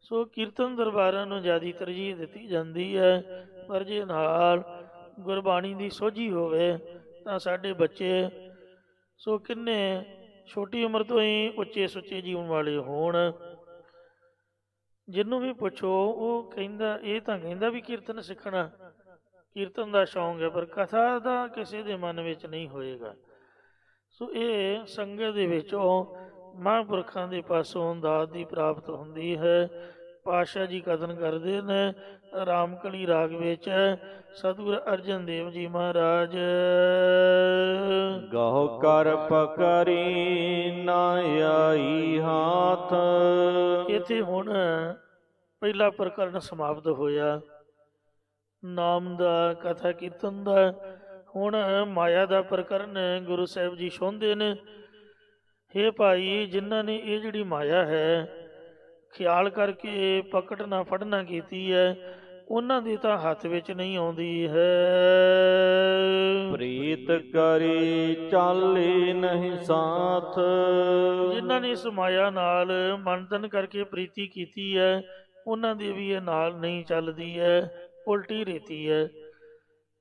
ਸੋ ਕੀਰਤਨ ਦਰਬਾਰਾਂ ਨੂੰ ਜ਼ਿਆਦਾ ਤਰਜੀਹ ਦਿੱਤੀ ਜਾਂਦੀ ਹੈ। ਪਰ ਜੇ ਨਾਲ ਗੁਰਬਾਣੀ ਦੀ ਸੋਝੀ ਹੋਵੇ ਤਾਂ ਸਾਡੇ ਬੱਚੇ ਸੋ ਕਿੰਨੇ ਛੋਟੀ ਉਮਰ ਤੋਂ ਹੀ ਉੱਚੇ ਸੁੱਚੇ ਜੀਵਨ ਵਾਲੇ ਹੋਣ। ਜਿਹਨੂੰ ਵੀ ਪੁੱਛੋ ਉਹ ਕਹਿੰਦਾ, ਇਹ ਤਾਂ ਕਹਿੰਦਾ ਵੀ ਕੀਰਤਨ ਸਿੱਖਣਾ, ਕੀਰਤਨ ਦਾ ਸ਼ੌਂਕ ਹੈ, ਪਰ ਕਥਾ ਦਾ ਕਿਸੇ ਦੇ ਮਨ ਵਿੱਚ ਨਹੀਂ ਹੋਏਗਾ। ਸੋ ਇਹ ਸੰਗਤ ਦੇ ਵਿੱਚੋਂ ਮਹਾਂਪੁਰਖਾਂ ਦੇ ਪਾਸੋਂ ਦਾਤ ਦੀ ਪ੍ਰਾਪਤ ਹੁੰਦੀ ਹੈ। ਪਾਤਸ਼ਾਹ ਜੀ ਕਥਨ ਕਰਦੇ ਨੇ ਰਾਮਕਲੀ ਰਾਗ ਵਿੱਚ ਸਤਿਗੁਰ ਅਰਜਨ ਦੇਵ ਜੀ ਮਹਾਰਾਜ। ਗਹੁ ਕਰ ਪਕਰੀ ਨਾ ਆਈ ਹਾਥ। ਇੱਥੇ ਹੁਣ ਪਹਿਲਾ ਪ੍ਰਕਰਨ ਸਮਾਪਤ ਹੋਇਆ ਨਾਮ ਦਾ, ਕਥਾ ਕੀਰਤਨ ਦਾ। ਹੁਣ ਮਾਇਆ ਦਾ ਪ੍ਰਕਰਨ ਗੁਰੂ ਸਾਹਿਬ ਜੀ ਛੋਂਦੇ ਨੇ। ਹੇ ਭਾਈ, ਜਿਨ੍ਹਾਂ ਨੇ ਇਹ ਜਿਹੜੀ ਮਾਇਆ ਹੈ ਖਿਆਲ ਕਰਕੇ ਪਕੜਨਾ ਫੜਨਾ ਕੀਤੀ ਹੈ, ਉਹਨਾਂ ਦੇ ਤਾਂ ਹੱਥ ਵਿੱਚ ਨਹੀਂ ਆਉਂਦੀ ਹੈ। ਪ੍ਰੀਤ ਕਰੀ ਚਾਲੇ ਨਹੀਂ ਸਾਥ। ਜਿਨ੍ਹਾਂ ਨੇ ਇਸ ਮਾਇਆ ਨਾਲ ਮੰਨਤਨ ਕਰਕੇ ਪ੍ਰੀਤੀ ਕੀਤੀ ਹੈ, ਉਹਨਾਂ ਦੀ ਵੀ ਇਹ ਨਾਲ ਨਹੀਂ ਚੱਲਦੀ ਹੈ, ਉਲਟੀ ਰੇਤੀ ਹੈ।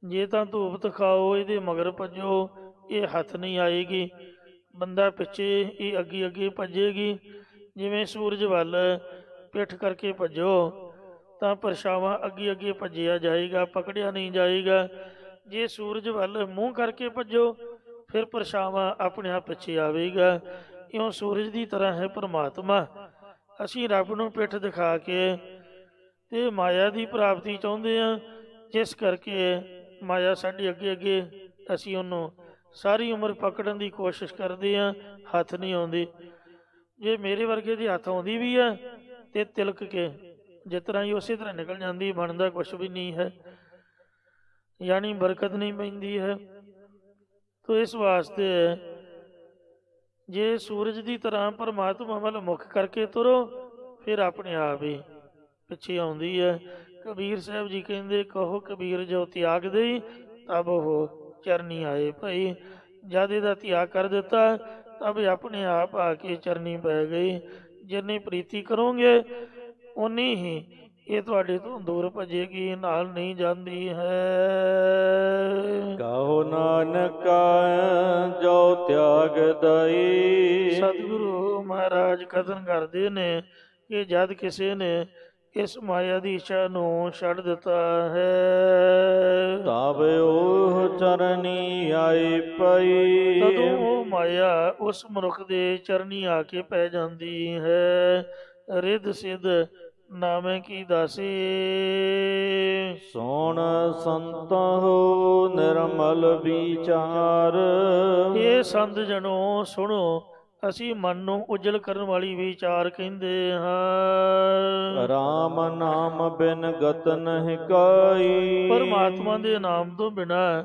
ਜੇ ਤਾਂ ਧੂਪ ਦਿਖਾਓ ਇਹਦੇ ਮਗਰ ਭੱਜੋ, ਇਹ ਹੱਥ ਨਹੀਂ ਆਏਗੀ। ਬੰਦਾ ਪਿੱਛੇ, ਇਹ ਅੱਗੇ ਅੱਗੇ ਭੱਜੇਗੀ। ਜਿਵੇਂ ਸੂਰਜ ਵੱਲ ਪਿੱਠ ਕਰਕੇ ਭੱਜੋ ਤਾਂ ਪਰਛਾਵਾਂ ਅੱਗੇ ਅੱਗੇ ਭੱਜਿਆ ਜਾਏਗਾ, ਪਕੜਿਆ ਨਹੀਂ ਜਾਏਗਾ। ਜੇ ਸੂਰਜ ਵੱਲ ਮੂੰਹ ਕਰਕੇ ਭੱਜੋ ਫਿਰ ਪਰਛਾਵਾਂ ਆਪਣੇ ਆਪ ਪਿੱਛੇ ਆਵੇਗਾ। ਇਉਂ ਸੂਰਜ ਦੀ ਤਰ੍ਹਾਂ ਹੈ ਪਰਮਾਤਮਾ। ਅਸੀਂ ਰੱਬ ਨੂੰ ਪਿੱਠ ਦਿਖਾ ਕੇ ਤੇ ਮਾਇਆ ਦੀ ਪ੍ਰਾਪਤੀ ਚਾਹੁੰਦੇ ਹਾਂ, ਜਿਸ ਕਰਕੇ ਮਾਇਆ ਸਾਡੇ ਅੱਗੇ ਅੱਗੇ, ਅਸੀਂ ਉਹਨੂੰ ਸਾਰੀ ਉਮਰ ਪਕੜਨ ਦੀ ਕੋਸ਼ਿਸ਼ ਕਰਦੇ ਹਾਂ, ਹੱਥ ਨਹੀਂ ਆਉਂਦੀ। ਜੇ ਮੇਰੇ ਵਰਗੇ ਦੀ ਹੱਥ ਆਉਂਦੀ ਵੀ ਹੈ ਤੇ ਤਿਲਕ ਕੇ ਜਿਸ ਤਰ੍ਹਾਂ ਹੀ ਉਸੇ ਤਰ੍ਹਾਂ ਨਿਕਲ ਜਾਂਦੀ, ਬਣਦਾ ਕੁਛ ਵੀ ਨਹੀਂ ਹੈ, ਯਾਨੀ ਬਰਕਤ ਨਹੀਂ ਪੈਂਦੀ ਹੈ। ਤੋ ਇਸ ਵਾਸਤੇ ਜੇ ਸੂਰਜ ਦੀ ਤਰ੍ਹਾਂ ਪਰਮਾਤਮਾ ਵੱਲ ਮੁੱਖ ਕਰਕੇ ਤੁਰੋ ਫਿਰ ਆਪਣੇ ਆਪ ਹੀ ਪਿੱਛੇ ਆਉਂਦੀ ਹੈ। ਕਬੀਰ ਸਾਹਿਬ ਜੀ ਕਹਿੰਦੇ, ਕਹੋ ਕਬੀਰ ਜੋ ਤਿਆਗ ਦੇਈ ਤਬ ਉਹ ਚਰਨੀ ਆਏ। ਭਾਈ ਜਦ ਇਹਦਾ ਤਿਆਗ ਕਰ ਦਿੱਤਾ ਤਬ ਆਪਣੇ ਆਪ ਆ ਕੇ ਚਰਨੀ ਪੈ ਗਈ। ਜਿੰਨੀ ਪ੍ਰੀਤੀ ਕਰੋਗੇ ਉਨੀ ਹੀ ਇਹ ਤੁਹਾਡੇ ਤੋਂ ਦੂਰ ਭਜੇਗੀ, ਨਾਲ ਨਹੀਂ ਜਾਂਦੀ ਹੈ। ਕਹੋ ਨਾਨਕ ਜੋ ਤਿਆਗ ਦਈ। ਸਤਿਗੁਰੂ ਮਹਾਰਾਜ ਕਥਨ ਕਰਦੇ ਨੇ ਕਿ ਜਦ ਕਿਸੇ ਨੇ ਇਸ ਮਾਇਆ ਦੀ ਇੱਛਾ ਨੂੰ ਛੱਡ ਦਿੱਤਾ ਹੈ, ਤਬ ਉਹ ਚਰਨੀ ਆਈ ਪਈ। ਤਦੋਂ ਉਹ ਮਾਇਆ ਉਸ ਮਨੁੱਖ ਦੇ ਚਰਨੀ ਆ ਕੇ ਪੈ ਜਾਂਦੀ ਹੈ। ਰਿੱਧ ਸਿੱਧ ਨਾਮੇ ਕੀ ਦਾਸੀ। ਸੁਣ ਸੰਤਹੁ ਨਿਰਮਲ ਵਿਚਾਰ। ਇਹ ਸੰਤ ਜਨੋ ਸੁਣੋ, ਅਸੀਂ ਮਨ ਨੂੰ ਉਜਲ ਕਰਨ ਵਾਲੀ ਵਿਚਾਰ ਕਹਿੰਦੇ ਹਾਂ। ਰਾਮ ਨਾਮ ਬਿਨ ਗਤ ਨਹਿ ਕਾਈ। ਪਰਮਾਤਮਾ ਦੇ ਨਾਮ ਤੋਂ ਬਿਨਾਂ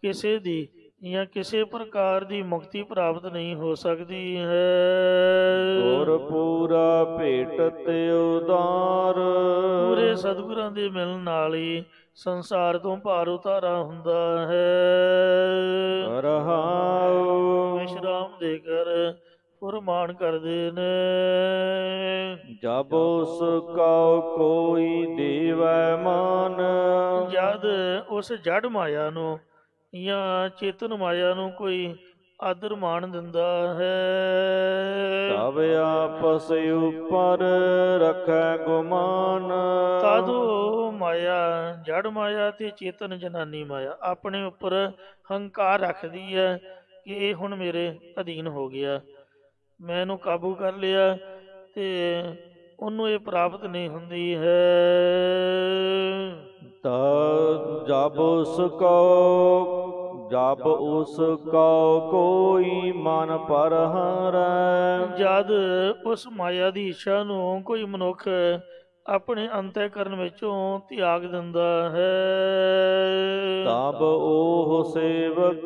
ਕਿਸੇ ਦੀ ਜਾਂ ਕਿਸੇ ਪ੍ਰਕਾਰ ਦੀ ਮੁਕਤੀ ਪ੍ਰਾਪਤ ਨਹੀਂ ਹੋ ਸਕਦੀ ਹੈ। ਗੁਰ ਪੂਰਾ ਭੇਟਤ ਉਦਾਰ। ਪੂਰੇ ਸਤਿਗੁਰਾਂ ਦੇ ਮਿਲਣ ਨਾਲ ਹੀ ਸੰਸਾਰ ਤੋਂ ਭਾਰ ਉਤਾਰਾ ਹੁੰਦਾ ਹੈ। ਰਹਾਉ ਵਿਸ਼ਰਾਮ ਦੇ ਕਰ ਫੁਰਮਾਨ ਕਰਦੇ ਨੇ। ਜਬ ਉਸ ਕਉ ਕੋਈ ਦੇਵੈ ਮਾਨ। ਜਦ ਉਸ ਜੜ ਮਾਇਆ ਨੂੰ ਜਾਂ ਚੇਤਨ ਮਾਇਆ ਨੂੰ ਕੋਈ ਆਦਰ ਮਾਣ ਦਿੰਦਾ ਹੈ, ਤਬ ਆਪਸ ਉਪਰ ਰੱਖੈ ਗੁਮਾਨ। ਤਦ ਉਹ ਮਾਇਆ ਜੜ ਮਾਇਆ ਤੇ ਚੇਤਨ ਜਨਾਨੀ ਮਾਇਆ ਆਪਣੇ ਉੱਪਰ ਹੰਕਾਰ ਰੱਖਦੀ ਹੈ ਕਿ ਇਹ ਹੁਣ ਮੇਰੇ ਅਧੀਨ ਹੋ ਗਿਆ, ਮੈਂ ਇਹਨੂੰ ਕਾਬੂ ਕਰ ਲਿਆ, ਤੇ ਉਹਨੂੰ ਇਹ ਪ੍ਰਾਪਤ ਨਹੀਂ ਹੁੰਦੀ ਹੈ। ਜਬ ਉਸ ਕਉ ਕੋਈ ਮਨ ਪਰ ਹਰੈ। ਜਦ ਉਸ ਮਾਇਆ ਦੀ ਇੱਛਾ ਨੂੰ ਕੋਈ ਮਨੁੱਖ ਆਪਣੇ ਅੰਤःਕਰਨ ਵਿੱਚੋਂ ਤਿਆਗ ਦਿੰਦਾ ਹੈ, ਤਬ ਉਹ ਸੇਵਕ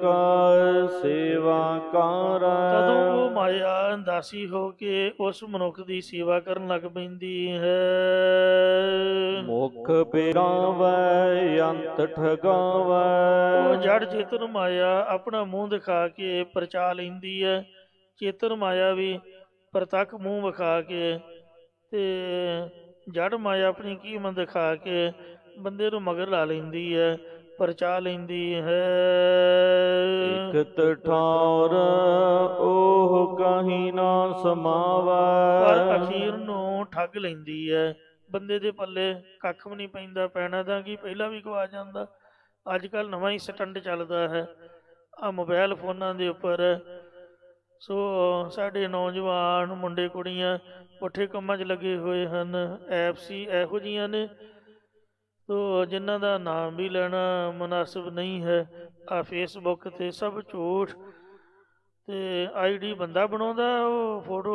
ਸੇਵਾ ਕਰੈ। ਤਦੋਂ ਉਹ ਮਾਇਆ ਦਾਸੀ ਹੋ ਕੇ ਉਸ ਮਨੁੱਖ ਦੀ ਸੇਵਾ ਕਰਨ ਲੱਗ ਪੈਂਦੀ ਹੈ। ਮੁਖ ਬਿਰਾਵੈ ਅੰਤ ਠਗਾਵੈ। ਉਹ ਜੜ ਚੇਤਨ ਮਾਇਆ ਆਪਣਾ ਮੂੰਹ ਦਿਖਾ ਕੇ ਪਰਚਾ ਲੈਂਦੀ ਹੈ। ਚੇਤਨ ਮਾਇਆ ਵੀ ਪ੍ਰਤੱਖ ਮੂੰਹ ਵਿਖਾ ਕੇ ਤੇ ਜੜ ਮਾਇਆ ਆਪਣੀ ਕੀਮਤ ਦਿਖਾ ਕੇ ਬੰਦੇ ਨੂੰ ਮਗਰ ਲਾ ਲੈਂਦੀ ਹੈ, ਪਰਚਾ ਲੈਂਦੀ ਹੈ। ਇਕ ਠੌਰ ਉਹ ਕਹੀਂ ਨਾ ਸਮਾਵੈ। ਪਰ ਅਖੀਰ ਨੂੰ ਠੱਗ ਲੈਂਦੀ ਹੈ। ਬੰਦੇ ਦੇ ਪੱਲੇ ਕੱਖ ਵੀ ਨਹੀਂ ਪੈਂਦਾ, ਪੈਣਾ ਤਾਂ ਕੀ ਪਹਿਲਾਂ ਵੀ ਗਵਾ ਜਾਂਦਾ। ਅੱਜ ਕੱਲ੍ਹ ਨਵਾਂ ਹੀ ਸਟੰਟ ਚੱਲਦਾ ਹੈ ਆ ਮੋਬਾਇਲ ਫੋਨਾਂ ਦੇ ਉੱਪਰ। ਸੋ ਸਾਡੇ ਨੌਜਵਾਨ ਮੁੰਡੇ ਕੁੜੀਆਂ ਪੁੱਠੇ ਕੰਮਾਂ 'ਚ ਲੱਗੇ ਹੋਏ ਹਨ। ਐਪਸ ਹੀ ਇਹੋ ਜਿਹੀਆਂ ਨੇ ਤੋ ਜਿਨ੍ਹਾਂ ਦਾ ਨਾਮ ਵੀ ਲੈਣਾ ਮੁਨਾਸਿਬ ਨਹੀਂ ਹੈ। ਆ ਫੇਸਬੁੱਕ 'ਤੇ ਸਭ ਝੂਠ, ਅਤੇ ID ਬੰਦਾ ਬਣਾਉਂਦਾ ਉਹ ਫੋਟੋ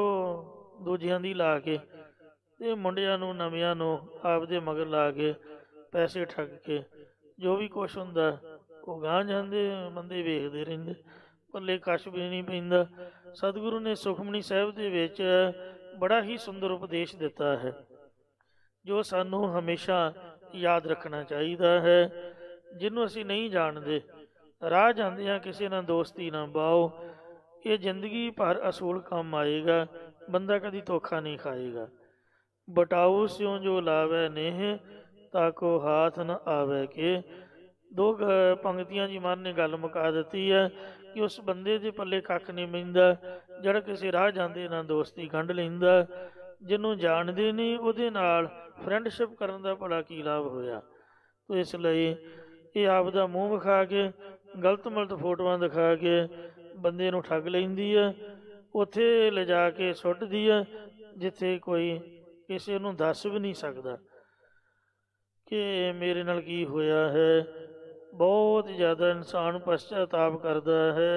ਦੂਜਿਆਂ ਦੀ ਲਾ ਕੇ, ਅਤੇ ਮੁੰਡਿਆਂ ਨੂੰ ਨਵਿਆਂ ਨੂੰ ਆਪਦੇ ਮਗਰ ਲਾ ਕੇ ਪੈਸੇ ਠੱਗ ਕੇ ਜੋ ਵੀ ਕੁਛ ਹੁੰਦਾ ਉਹ ਗਾਂਹ ਜਾਂਦੇ, ਬੰਦੇ ਵੇਖਦੇ ਰਹਿੰਦੇ, ਪੱਲੇ ਕੱਛ ਵੀ ਨਹੀਂ ਪੈਂਦਾ। ਸਤਿਗੁਰੂ ਨੇ ਸੁਖਮਨੀ ਸਾਹਿਬ ਦੇ ਵਿੱਚ ਬੜਾ ਹੀ ਸੁੰਦਰ ਉਪਦੇਸ਼ ਦਿੱਤਾ ਹੈ ਜੋ ਸਾਨੂੰ ਹਮੇਸ਼ਾ ਯਾਦ ਰੱਖਣਾ ਚਾਹੀਦਾ ਹੈ। ਜਿਹਨੂੰ ਅਸੀਂ ਨਹੀਂ ਜਾਣਦੇ, ਰਾਹ ਜਾਂਦਿਆਂ ਕਿਸੇ ਨਾਲ ਦੋਸਤੀ ਨਾ ਪਾਓ। ਇਹ ਜ਼ਿੰਦਗੀ ਭਰ ਅਸੂਲ ਕੰਮ ਆਏਗਾ, ਬੰਦਾ ਕਦੀ ਧੋਖਾ ਨਹੀਂ ਖਾਏਗਾ। ਬਟਾਊ ਸਿਉ ਜੋ ਲਾਵੈ ਨੇਹ ਤਾਕੋ ਹਾਥ ਨ ਆਵੈ ਕੇ। ਦੋ ਪੰਕਤੀਆਂ ਜੀ ਮਨ ਨੇ ਗੱਲ ਮੁਕਾ ਦਿੱਤੀ ਹੈ ਕਿ ਉਸ ਬੰਦੇ ਦੇ ਪੱਲੇ ਕੱਖ ਨਹੀਂ ਪੈਂਦਾ ਜਿਹੜਾ ਕਿਸੇ ਰਾਹ ਜਾਂਦੇ ਨਾਲ ਦੋਸਤੀ ਗੰਢ ਲੈਂਦਾ। ਜਿਹਨੂੰ ਜਾਣਦੇ ਨਹੀਂ ਉਹਦੇ ਨਾਲ ਫਰੈਂਡਸ਼ਿਪ ਕਰਨ ਦਾ ਭਲਾ ਕੀ ਲਾਭ ਹੋਇਆ। ਤੋ ਇਸ ਲਈ ਇਹ ਆਪ ਦਾ ਮੂੰਹ ਵਿਖਾ ਕੇ ਗਲਤ ਮਲਤ ਫੋਟੋਆਂ ਦਿਖਾ ਕੇ ਬੰਦੇ ਨੂੰ ਠੱਗ ਲੈਂਦੀ ਹੈ, ਉੱਥੇ ਲਿਜਾ ਕੇ ਸੁੱਟਦੀ ਹੈ ਜਿੱਥੇ ਕੋਈ ਕਿਸੇ ਨੂੰ ਦੱਸ ਵੀ ਨਹੀਂ ਸਕਦਾ ਕਿ ਮੇਰੇ ਨਾਲ ਕੀ ਹੋਇਆ ਹੈ। ਬਹੁਤ ਜ਼ਿਆਦਾ ਇਨਸਾਨ ਪਛਤਾਤਾਪ ਕਰਦਾ ਹੈ।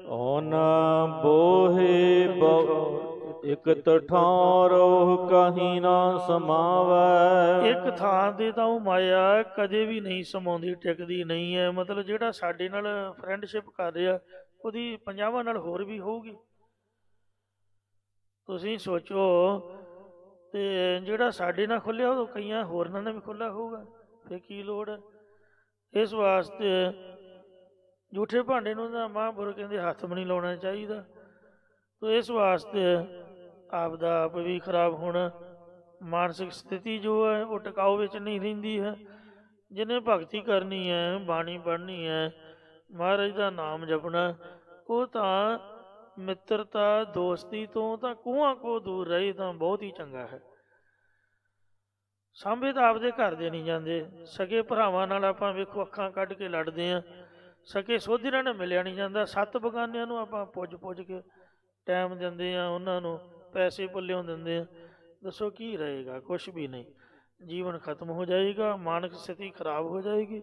ਓਨ ਬੋਹੇ ਇਕ ਠੌਰ ਉਹ ਕਹੀਂ ਨਾ ਸਮਾਵੈ। ਇੱਕ ਥਾਂ ਤੇ ਤਾਂ ਉਹ ਮਾਇਆ ਕਦੇ ਵੀ ਨਹੀਂ ਸਮਾਉਂਦੀ, ਟਿਕਦੀ ਨਹੀਂ ਹੈ। ਮਤਲਬ ਜਿਹੜਾ ਸਾਡੇ ਨਾਲ ਫਰੈਂਡਸ਼ਿਪ ਕਰ ਰਿਹਾ ਉਹਦੀ 50 ਨਾਲ ਹੋਰ ਵੀ ਹੋਊਗੀ। ਤੁਸੀਂ ਸੋਚੋ, ਤੇ ਜਿਹੜਾ ਸਾਡੇ ਨਾਲ ਖੁੱਲਿਆ ਉਹ ਕਈਆਂ ਹੋਰਨਾਂ ਨਾਲ ਵੀ ਖੁੱਲ੍ਹਾ ਹੋਊਗਾ, ਫਿਰ ਕੀ ਲੋੜ ਹੈ। ਇਸ ਵਾਸਤੇ ਝੂਠੇ ਭਾਂਡੇ ਨੂੰ ਤਾਂ ਮਹਾਂਪੁਰਖ ਕਹਿੰਦੇ ਹੱਥ ਵੀ ਨਹੀਂ ਲਾਉਣਾ ਚਾਹੀਦਾ। ਤੋ ਇਸ ਵਾਸਤੇ ਆਪ ਦਾ ਆਪ ਵੀ ਖਰਾਬ ਹੋਣਾ, ਮਾਨਸਿਕ ਸਥਿਤੀ ਜੋ ਹੈ ਉਹ ਟਿਕਾਊ ਵਿੱਚ ਨਹੀਂ ਰਹਿੰਦੀ ਹੈ। ਜਿਹਨੇ ਭਗਤੀ ਕਰਨੀ ਹੈ, ਬਾਣੀ ਪੜ੍ਹਨੀ ਹੈ, ਮਹਾਰਾਜ ਦਾ ਨਾਮ ਜਪਣਾ, ਉਹ ਤਾਂ ਮਿੱਤਰਤਾ ਦੋਸਤੀ ਤੋਂ ਤਾਂ ਕੂਹਾਂ ਕੋ ਦੂਰ ਰਹੇ ਤਾਂ ਬਹੁਤ ਹੀ ਚੰਗਾ ਹੈ। ਸਾਂਭੇ ਤਾਂ ਆਪਦੇ ਘਰ ਦੇ ਨਹੀਂ ਜਾਂਦੇ। ਸਕੇ ਭਰਾਵਾਂ ਨਾਲ ਆਪਾਂ ਵੇਖੋ ਅੱਖਾਂ ਕੱਢ ਕੇ ਲੜਦੇ ਹਾਂ, ਸਕੇ ਸੋਧੀਆਂ ਨਾਲ ਮਿਲਿਆ ਨਹੀਂ ਜਾਂਦਾ। 7 ਬਗਾਨਿਆਂ ਨੂੰ ਆਪਾਂ ਪੁੱਜ ਕੇ ਟਾਈਮ ਦਿੰਦੇ ਹਾਂ, ਉਹਨਾਂ ਨੂੰ ਪੈਸੇ ਪੱਲਿਓਂ ਦਿੰਦੇ ਹਾਂ। ਦੱਸੋ ਕੀ ਰਹੇਗਾ? ਕੁਛ ਵੀ ਨਹੀਂ। ਜੀਵਨ ਖਤਮ ਹੋ ਜਾਏਗਾ, ਮਾਨਸਿਕ ਸਥਿਤੀ ਖਰਾਬ ਹੋ ਜਾਏਗੀ।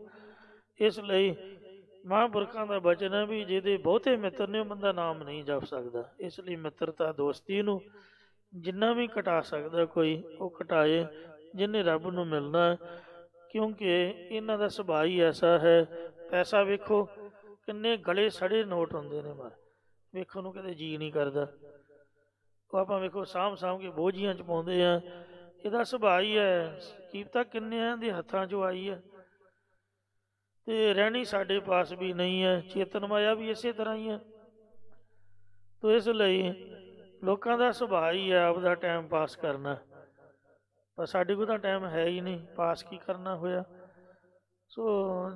ਇਸ ਲਈ ਮਹਾਂਪੁਰਖਾਂ ਦਾ ਬਚਨ ਹੈ ਵੀ ਜਿਹਦੇ ਬਹੁਤੇ ਮਿੱਤਰ ਨੇ ਉਹ ਬੰਦਾ ਨਾਮ ਨਹੀਂ ਜਪ ਸਕਦਾ। ਇਸ ਲਈ ਮਿੱਤਰਤਾ ਦੋਸਤੀ ਨੂੰ ਜਿੰਨਾ ਵੀ ਘਟਾ ਸਕਦਾ ਕੋਈ ਉਹ ਘਟਾਏ, ਜਿਹਨੇ ਰੱਬ ਨੂੰ ਮਿਲਣਾ। ਕਿਉਂਕਿ ਇਹਨਾਂ ਦਾ ਸੁਭਾਅ ਹੀ ਐਸਾ ਹੈ। ਪੈਸਾ ਵੇਖੋ ਕਿੰਨੇ ਗਲੇ ਸੜੇ ਨੋਟ ਹੁੰਦੇ ਨੇ, ਪਰ ਵੇਖਣ ਨੂੰ ਕਦੇ ਜੀਅ ਨਹੀਂ ਕਰਦਾ। ਉਹ ਆਪਾਂ ਵੇਖੋ ਸਾਂਭ ਕੇ ਬੋਝੀਆਂ 'ਚ ਪਾਉਂਦੇ ਆ। ਇਹਦਾ ਸੁਭਾਅ ਹੀ ਹੈ। ਕੀਮਤਾਂ ਕਿੰਨਿਆਂ ਦੇ ਹੱਥਾਂ 'ਚੋਂ ਆਈ ਹੈ ਅਤੇ ਰਹਿਣੀ ਸਾਡੇ ਪਾਸ ਵੀ ਨਹੀਂ ਹੈ। ਚੇਤਨ ਮਾਇਆ ਵੀ ਇਸੇ ਤਰ੍ਹਾਂ ਹੀ ਹੈ। ਤੋ ਇਸ ਲਈ ਲੋਕਾਂ ਦਾ ਸੁਭਾਅ ਹੀ ਹੈ ਆਪਦਾ ਟਾਈਮ ਪਾਸ ਕਰਨਾ, ਪਰ ਸਾਡੇ ਕੋਲ ਤਾਂ ਟਾਈਮ ਹੈ ਹੀ ਨਹੀਂ, ਪਾਸ ਕੀ ਕਰਨਾ ਹੋਇਆ। ਸੋ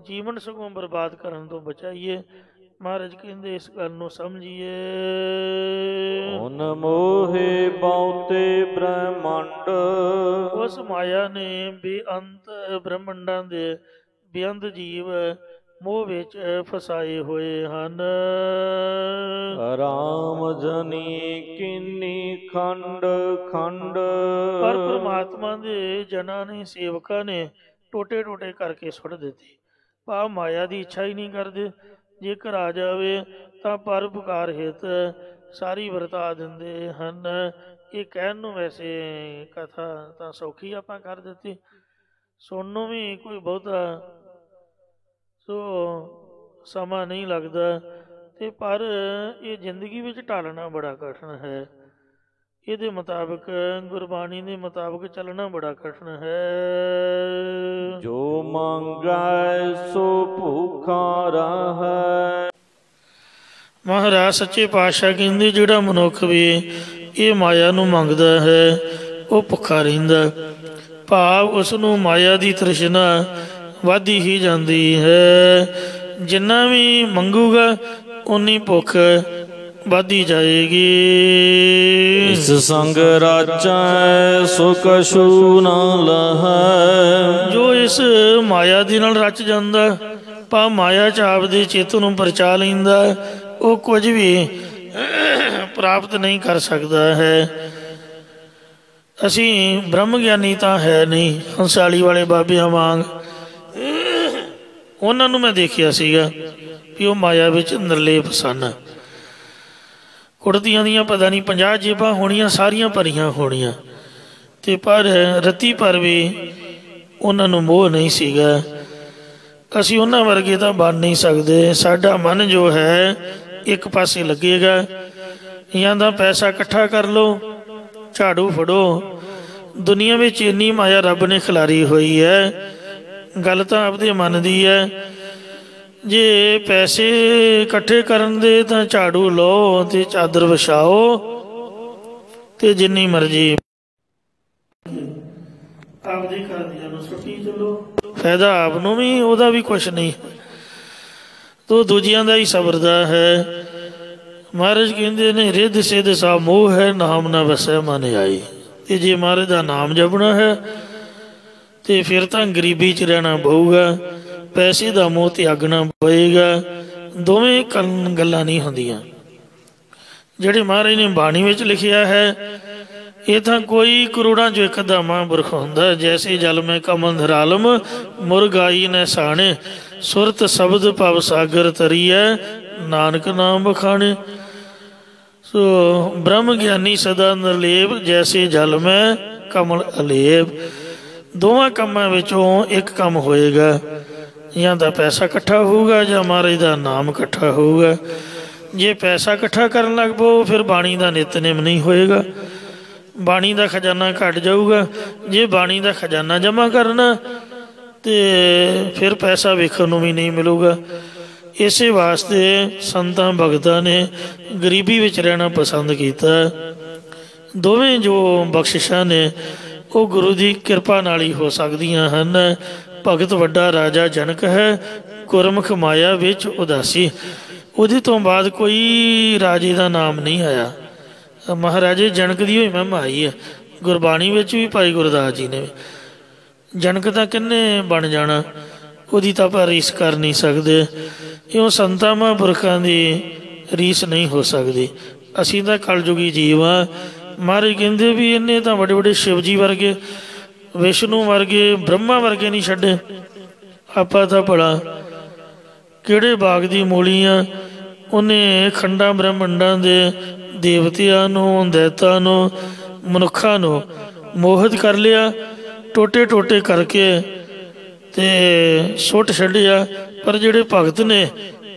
ਜੀਵਨ ਸਗੋਂ ਬਰਬਾਦ ਕਰਨ ਤੋਂ ਬਚਾਈਏ। ਮਹਾਰਾਜ ਕਹਿੰਦੇ ਇਸ ਗੱਲ ਨੂੰ ਸਮਝੀਏ। ਹੁਣ ਮੋਹੇ ਬਹੁਤੇ ਬ੍ਰਹਮੰਡ, ਉਸ ਮਾਇਆ ਨੇ ਬੇਅੰਤ ਬ੍ਰਹਮੰਡਾਂ ਦੇ ਬੇਅੰਤ ਜੀਵ ਮੋਹ ਵਿੱਚ ਫਸਾਏ ਹੋਏ ਹਨ। ਰਾਮ ਜਨੀ ਕਿੰਨੀ ਖੰਡ ਖੰਡ, ਪਰ ਪਰਮਾਤਮਾ ਦੇ ਜਨਾਂ ਨੇ, ਸੇਵਕਾਂ ਨੇ ਟੋਟੇ ਟੋਟੇ ਕਰਕੇ ਸੁੱਟ ਦਿੱਤੀ। ਭਾਵ ਮਾਇਆ ਦੀ ਇੱਛਾ ਹੀ ਨਹੀਂ ਕਰਦੇ। ਜੇਕਰ ਆ ਜਾਵੇ ਤਾਂ ਪਰਉਪਕਾਰ ਹਿਤ ਸਾਰੀ ਵਰਤਾ ਦਿੰਦੇ ਹਨ। ਇਹ ਕਹਿਣ ਨੂੰ ਵੈਸੇ ਕਥਾ ਤਾਂ ਸੌਖੀ ਆਪਾਂ ਕਰ ਦਿੱਤੀ, ਸੁਣਨ ਨੂੰ ਵੀ ਕੋਈ ਬਹੁਤਾ ਸੋ ਸਮਾਂ ਨਹੀਂ ਲੱਗਦਾ, ਅਤੇ ਪਰ ਇਹ ਜ਼ਿੰਦਗੀ ਵਿੱਚ ਢਾਲਣਾ ਬੜਾ ਕਠਿਨ ਹੈ। ਇਹਦੇ ਮੁਤਾਬਕ ਗੁਰਬਾਣੀ ਦੇ ਮੁਤਾਬਕ ਚੱਲਣਾ ਬੜਾ ਕਠਿਨ ਹੈ। ਜੋ ਮੰਗੈ ਸੋ ਭੁੱਖਾ ਰਹੈ। ਮਹਾਰਾਜ ਸੱਚੇ ਪਾਤਸ਼ਾਹ ਕਹਿੰਦੇ ਜਿਹੜਾ ਮਨੁੱਖ ਵੀ ਇਹ ਮਾਇਆ ਨੂੰ ਮੰਗਦਾ ਹੈ ਉਹ ਭੁੱਖਾ ਰਹਿੰਦਾ। ਭਾਵ ਉਸ ਨੂੰ ਮਾਇਆ ਦੀ ਤ੍ਰਿਸ਼ਨਾ ਵੱਧਦੀ ਹੀ ਜਾਂਦੀ ਹੈ। ਜਿੰਨਾ ਵੀ ਮੰਗੂਗਾ ਓਨੀ ਭੁੱਖ ਵੱਧਦੀ ਜਾਏਗੀ। ਇਸ ਸੰਗ ਰਾਚੈ ਸੋ ਕਛੂ ਨਾ ਲਹੈ। ਜੋ ਇਸ ਮਾਇਆ ਦੇ ਨਾਲ ਰਚ ਜਾਂਦਾ, ਭਾਵ ਮਾਇਆ 'ਚ ਆਪਦੇ ਚਿੱਤ ਨੂੰ ਪਰਚਾ ਲੈਂਦਾ, ਉਹ ਕੁਝ ਵੀ ਪ੍ਰਾਪਤ ਨਹੀਂ ਕਰ ਸਕਦਾ ਹੈ। ਅਸੀਂ ਬ੍ਰਹਮ ਗਿਆਨੀ ਤਾਂ ਹੈ ਨਹੀਂ, ਹੰਸਾਲੀ ਵਾਲੇ ਬਾਬਿਆਂ ਵਾਂਗ। ਉਹਨਾਂ ਨੂੰ ਮੈਂ ਦੇਖਿਆ ਸੀਗਾ ਵੀ ਉਹ ਮਾਇਆ ਵਿੱਚ ਨਿਰਲੇਪ ਸਨ। ਕੁੜਤੀਆਂ ਦੀਆਂ ਪਤਾ ਨਹੀਂ 50 ਜੇਬਾਂ ਹੋਣੀਆਂ, ਸਾਰੀਆਂ ਭਰੀਆਂ ਹੋਣੀਆਂ, ਅਤੇ ਪਰ ਰੱਤੀ ਭਰ ਵੀ ਉਹਨਾਂ ਨੂੰ ਮੋਹ ਨਹੀਂ ਸੀਗਾ। ਅਸੀਂ ਉਹਨਾਂ ਵਰਗੇ ਤਾਂ ਬਣ ਨਹੀਂ ਸਕਦੇ। ਸਾਡਾ ਮਨ ਜੋ ਹੈ ਇੱਕ ਪਾਸੇ ਲੱਗੇਗਾ, ਜਾਂ ਤਾਂ ਪੈਸਾ ਇਕੱਠਾ ਕਰ ਲਓ, ਝਾੜੂ ਫੜੋ। ਦੁਨੀਆ ਵਿੱਚ ਇੰਨੀ ਮਾਇਆ ਰੱਬ ਨੇ ਖਿਲਾਰੀ ਹੋਈ ਹੈ। ਗੱਲ ਤਾਂ ਆਪਦੇ ਮਨ ਦੀ ਹੈ। ਜੇ ਪੈਸੇ ਇਕੱਠੇ ਕਰਨ ਦੇ ਤਾਂ ਝਾੜੂ ਲਓ ਅਤੇ ਚਾਦਰ ਵਿਛਾਓ ਅਤੇ ਜਿੰਨੀ ਮਰਜ਼ੀ ਆਪਦੇ ਘਰਦਿਆਂ ਨੂੰ ਸੁੱਟੀ ਚਲੋ। ਫਾਇਦਾ ਆਪ ਨੂੰ ਵੀ, ਉਹਦਾ ਵੀ ਕੁਛ ਨਹੀਂ, ਤੋ ਦੂਜਿਆਂ ਦਾ ਹੀ ਸਬਰਦਾ ਹੈ। ਮਹਾਰਾਜ ਕਹਿੰਦੇ ਨੇ ਰਿੱਧ ਸਿੱਧ ਸਾ ਮੋਹ ਹੈ, ਨਾਮ ਨਾ ਵਸੈ ਮਨ ਆਈ। ਅਤੇ ਜੇ ਮਹਾਰਾਜ ਦਾ ਨਾਮ ਜਪਣਾ ਹੈ ਅਤੇ ਫਿਰ ਤਾਂ ਗਰੀਬੀ 'ਚ ਰਹਿਣਾ ਪਊਗਾ, ਪੈਸੇ ਦਾ ਮੋਹ ਤਿਆਗਣਾ ਪਏਗਾ। ਦੋਵੇਂ ਗੱਲਾਂ ਨਹੀਂ ਹੁੰਦੀਆਂ। ਜਿਹੜੇ ਮਹਾਰਾਜ ਨੇ ਬਾਣੀ ਵਿੱਚ ਲਿਖਿਆ ਹੈ ਇਹ ਤਾਂ ਕੋਈ ਕਰੋੜਾਂ 'ਚੋਂ ਇੱਕ ਅੱਧਾ ਮਹਾਂਪੁਰਖ ਹੁੰਦਾ। ਜੈਸੇ ਜਲ ਮੈਂ ਕਮਲ ਧਰਾਲਮ ਮੁਰਗਾਈ ਨੇ ਸਾਣੇ, ਸੁਰਤ ਸ਼ਬਦ ਭਵ ਸਾਗਰ ਤਰੀਐ, ਨਾਨਕ ਨਾਮ ਬਖਾਣੇ। ਸੋ ਬ੍ਰਹਮ ਗਿਆਨੀ ਸਦਾ ਨਿਰਲੇਪ, ਜੈਸੇ ਜਲ ਮੈਂ ਕਮਲ ਅਲੇਪ। ਦੋਵਾਂ ਕੰਮਾਂ ਵਿੱਚੋਂ ਇੱਕ ਕੰਮ ਹੋਏਗਾ, ਜਾਂ ਤਾਂ ਪੈਸਾ ਇਕੱਠਾ ਹੋਊਗਾ ਜਾਂ ਮਹਾਰਾਜ ਦਾ ਨਾਮ ਇਕੱਠਾ ਹੋਊਗਾ। ਜੇ ਪੈਸਾ ਇਕੱਠਾ ਕਰਨ ਲੱਗ ਪਓ ਫਿਰ ਬਾਣੀ ਦਾ ਨਿਤਨੇਮ ਨਹੀਂ ਹੋਏਗਾ, ਬਾਣੀ ਦਾ ਖਜ਼ਾਨਾ ਘੱਟ ਜਾਊਗਾ। ਜੇ ਬਾਣੀ ਦਾ ਖਜ਼ਾਨਾ ਜਮ੍ਹਾਂ ਕਰਨਾ ਅਤੇ ਫਿਰ ਪੈਸਾ ਵੇਖਣ ਨੂੰ ਵੀ ਨਹੀਂ ਮਿਲੂਗਾ। ਇਸੇ ਵਾਸਤੇ ਸੰਤਾਂ ਭਗਤਾਂ ਨੇ ਗਰੀਬੀ ਵਿੱਚ ਰਹਿਣਾ ਪਸੰਦ ਕੀਤਾ। ਦੋਵੇਂ ਜੋ ਬਖਸ਼ਿਸ਼ਾਂ ਨੇ ਉਹ ਗੁਰੂ ਦੀ ਕਿਰਪਾ ਨਾਲ ਹੀ ਹੋ ਸਕਦੀਆਂ ਹਨ। ਭਗਤ ਵੱਡਾ ਰਾਜਾ ਜਨਕ ਹੈ, ਗੁਰਮੁਖ ਮਾਇਆ ਵਿੱਚ ਉਦਾਸੀ। ਉਹਦੇ ਤੋਂ ਬਾਅਦ ਕੋਈ ਰਾਜੇ ਦਾ ਨਾਮ ਨਹੀਂ ਆਇਆ। ਮਹਾਰਾਜੇ ਜਨਕ ਦੀ ਹੋਈ ਮਹਿਮਾ ਆਈ ਹੈ। ਗੁਰਬਾਣੀ ਵਿੱਚ ਵੀ ਭਾਈ ਗੁਰਦਾਸ ਜੀ ਨੇ ਜਨਕ ਤਾਂ ਕਿੰਨੇ ਬਣ ਜਾਣਾ, ਉਹਦੀ ਤਾਂ ਆਪਾਂ ਰੀਸ ਕਰ ਨਹੀਂ ਸਕਦੇ। ਇਉਂ ਸੰਤਾਂ ਮਹਾਂਪੁਰਖਾਂ ਦੀ ਰੀਸ ਨਹੀਂ ਹੋ ਸਕਦੀ। ਅਸੀਂ ਤਾਂ ਕਲਯੁਗੀ ਜੀਵ ਹਾਂ। ਮਹਾਰਾਜ ਕਹਿੰਦੇ ਵੀ ਇਹਨੇ ਤਾਂ ਵੱਡੇ ਵੱਡੇ ਸ਼ਿਵ ਜੀ ਵਰਗੇ, ਵਿਸ਼ਨੂੰ ਵਰਗੇ, ਬ੍ਰਹਮਾ ਵਰਗੇ ਨਹੀਂ ਛੱਡੇ। ਆਪਾਂ ਤਾਂ ਭਲਾ ਕਿਹੜੇ ਬਾਗ ਦੀ ਮੂਲੀ ਆ। ਉਹਨੇ ਖੰਡਾਂ ਬ੍ਰਹਮੰਡਾਂ ਦੇ ਦੇਵਤਿਆਂ ਨੂੰ, ਦੈਤਾਂ ਨੂੰ, ਮਨੁੱਖਾਂ ਨੂੰ ਮੋਹਿਤ ਕਰ ਲਿਆ, ਟੋਟੇ ਟੋਟੇ ਕਰਕੇ ਤੇ ਸੁੱਟ ਛੱਡਿਆ। ਪਰ ਜਿਹੜੇ ਭਗਤ ਨੇ